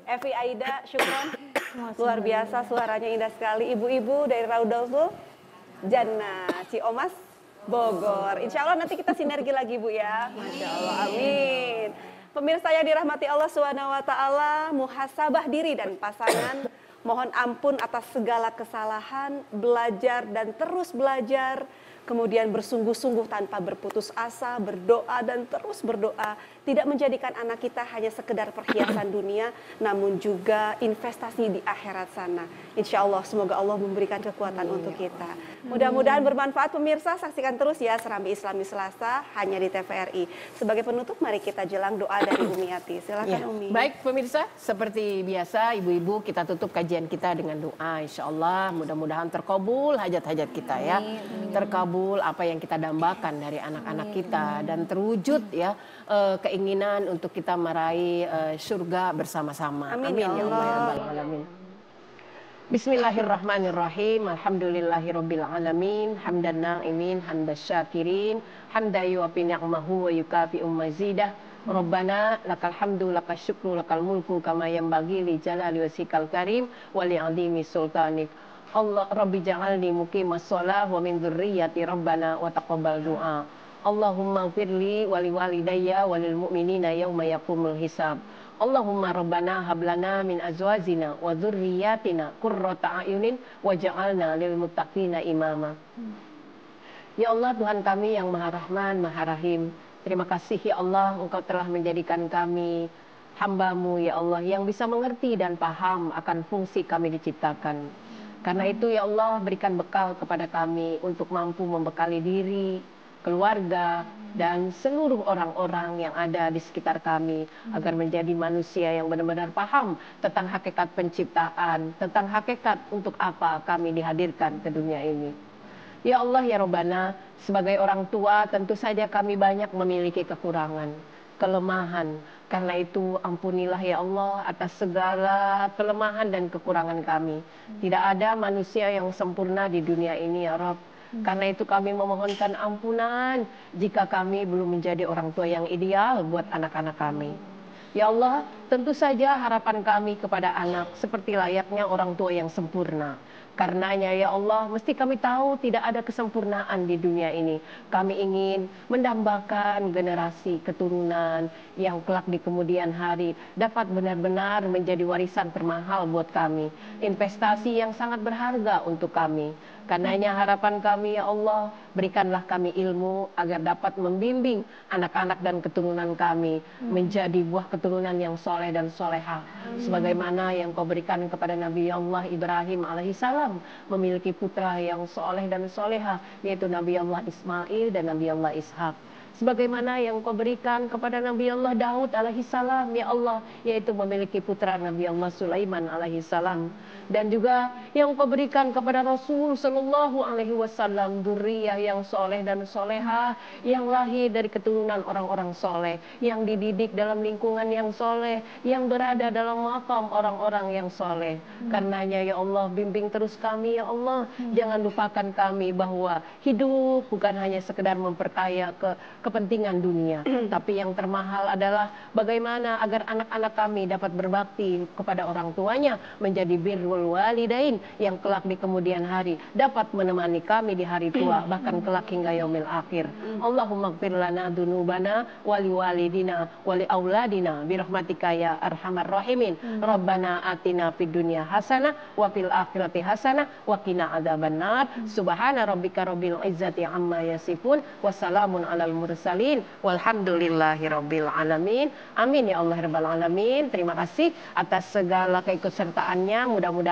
Evi Aida, syukron. Luar biasa, suaranya indah sekali. Ibu-ibu dari Raudhatul Jannah, Ciomas, Bogor. Insya Allah nanti kita sinergi lagi Bu ya. Masya Allah, amin. Pemirsa yang dirahmati Allah Subhanahu wa taala, muhasabah diri dan pasangan, mohon ampun atas segala kesalahan, belajar dan terus belajar, kemudian bersungguh-sungguh tanpa berputus asa, berdoa dan terus berdoa, tidak menjadikan anak kita hanya sekedar perhiasan dunia, namun juga investasi di akhirat sana. Insya Allah, semoga Allah memberikan kekuatan untuk kita. Mudah-mudahan bermanfaat pemirsa, saksikan terus ya Serambi Islami Selasa hanya di TVRI. Sebagai penutup, mari kita jelang doa dari Umi Yati. Silakan Umi. Baik pemirsa, seperti biasa ibu-ibu kita tutup kajian kita dengan doa. Insya Allah mudah-mudahan terkabul hajat-hajat kita ya. Terkabul terkabul apa yang kita dambakan dari anak-anak kita dan terwujud ya keinginan untuk kita meraih surga bersama-sama. Amin, Amin ya ya Allah ya Rabbal alamin. Bismillahirrahmanirrahim. Alhamdulillahirabbil alamin. Hamdan na'imin, hamdas syakirin, hamdan yuwafi ni'mahu wa yukafi'u mazidah. Rabbana lakal hamdu lakal syukru lakal mulku kama yanbaghi li jalali wasikal karim wa li 'azimi sultanik. Allah Rabbi ja'alni muqimas shalah wa min dzurriyyati Rabbana wa taqabbal du'a. Allahumma ighfirli wa li walidayya wa lil mu'minina yauma yaqumul hisab. Allahumma Rabbana hablana min azwajina wa dzurriyyatina qurrata a'yunin waj'alna lil muttaqina imama. Ya Allah, Tuhan kami yang Maha Rahman, Maha Rahim. Terima kasih ya Allah, Engkau telah menjadikan kami hamba-Mu ya Allah yang bisa mengerti dan paham akan fungsi kami diciptakan. Karena itu ya Allah, berikan bekal kepada kami untuk mampu membekali diri, keluarga, dan seluruh orang-orang yang ada di sekitar kami agar menjadi manusia yang benar-benar paham tentang hakikat penciptaan, tentang hakikat untuk apa kami dihadirkan ke dunia ini. Ya Allah ya Rabbana, sebagai orang tua tentu saja kami banyak memiliki kekurangan, kelemahan. Karena itu ampunilah ya Allah atas segala kelemahan dan kekurangan kami. Tidak ada manusia yang sempurna di dunia ini ya Rabb. Karena itu kami memohonkan ampunan jika kami belum menjadi orang tua yang ideal buat anak-anak kami. Ya Allah, tentu saja harapan kami kepada anak seperti layaknya orang tua yang sempurna. Karenanya ya Allah, mesti kami tahu tidak ada kesempurnaan di dunia ini. Kami ingin mendambakan generasi keturunan yang kelak di kemudian hari dapat benar-benar menjadi warisan termahal buat kami. Investasi yang sangat berharga untuk kami. Karenanya harapan kami ya Allah, berikanlah kami ilmu agar dapat membimbing anak-anak dan keturunan kami menjadi buah keturunan yang soleh dan solehah. Sebagaimana yang Kau berikan kepada Nabi Allah Ibrahim alaihissalam, memiliki putra yang soleh dan solehah, yaitu Nabi Allah Ismail dan Nabi Allah Ishak. Sebagaimana yang Kau berikan kepada Nabi Allah Daud alaihissalam ya Allah, yaitu memiliki putra Nabi Allah Sulaiman alaihissalam. Dan juga yang Kau berikan kepada Rasul Sallallahu Alaihi Wasallam, dzurriyyah yang soleh dan soleha, yang lahir dari keturunan orang-orang soleh, yang dididik dalam lingkungan yang soleh, yang berada dalam makam orang-orang yang soleh. Karenanya ya Allah, bimbing terus kami ya Allah, jangan lupakan kami bahwa hidup bukan hanya sekedar memperkaya kepentingan dunia, tapi yang termahal adalah bagaimana agar anak-anak kami dapat berbakti kepada orang tuanya, menjadi birrul walidain yang kelak di kemudian hari dapat menemani kami di hari tua, bahkan kelak hingga yaumil akhir. Allahumma ighfir lana dzunubana wa liwalidina wa li auladina bi rahmatika ya arhamar rahimin. Rabbana atina fid dunya hasanah wa fil akhirati hasanah wa qina adzabannar. Subhana rabbika rabbil izzati amma yasifun wa salamun alal mursalin walhamdulillahi rabbil alamin. Amin ya Allah rabbal alamin. Terima kasih atas segala keikutsertaannya. Mudah-mudahan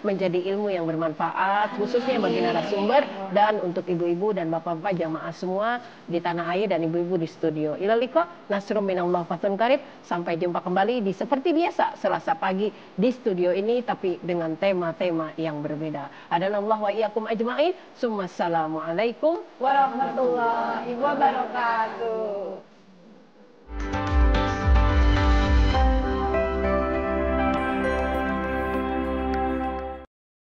menjadi ilmu yang bermanfaat khususnya bagi narasumber dan untuk ibu-ibu dan bapak-bapak jamaah semua di tanah air dan ibu-ibu di studio. Ila liqa, nasrum minallah fatun karib. Sampai jumpa kembali di seperti biasa Selasa pagi di studio ini, tapi dengan tema-tema yang berbeda. Adanallah wa iyyakum ajma'in. Assalamualaikum warahmatullahi wabarakatuh.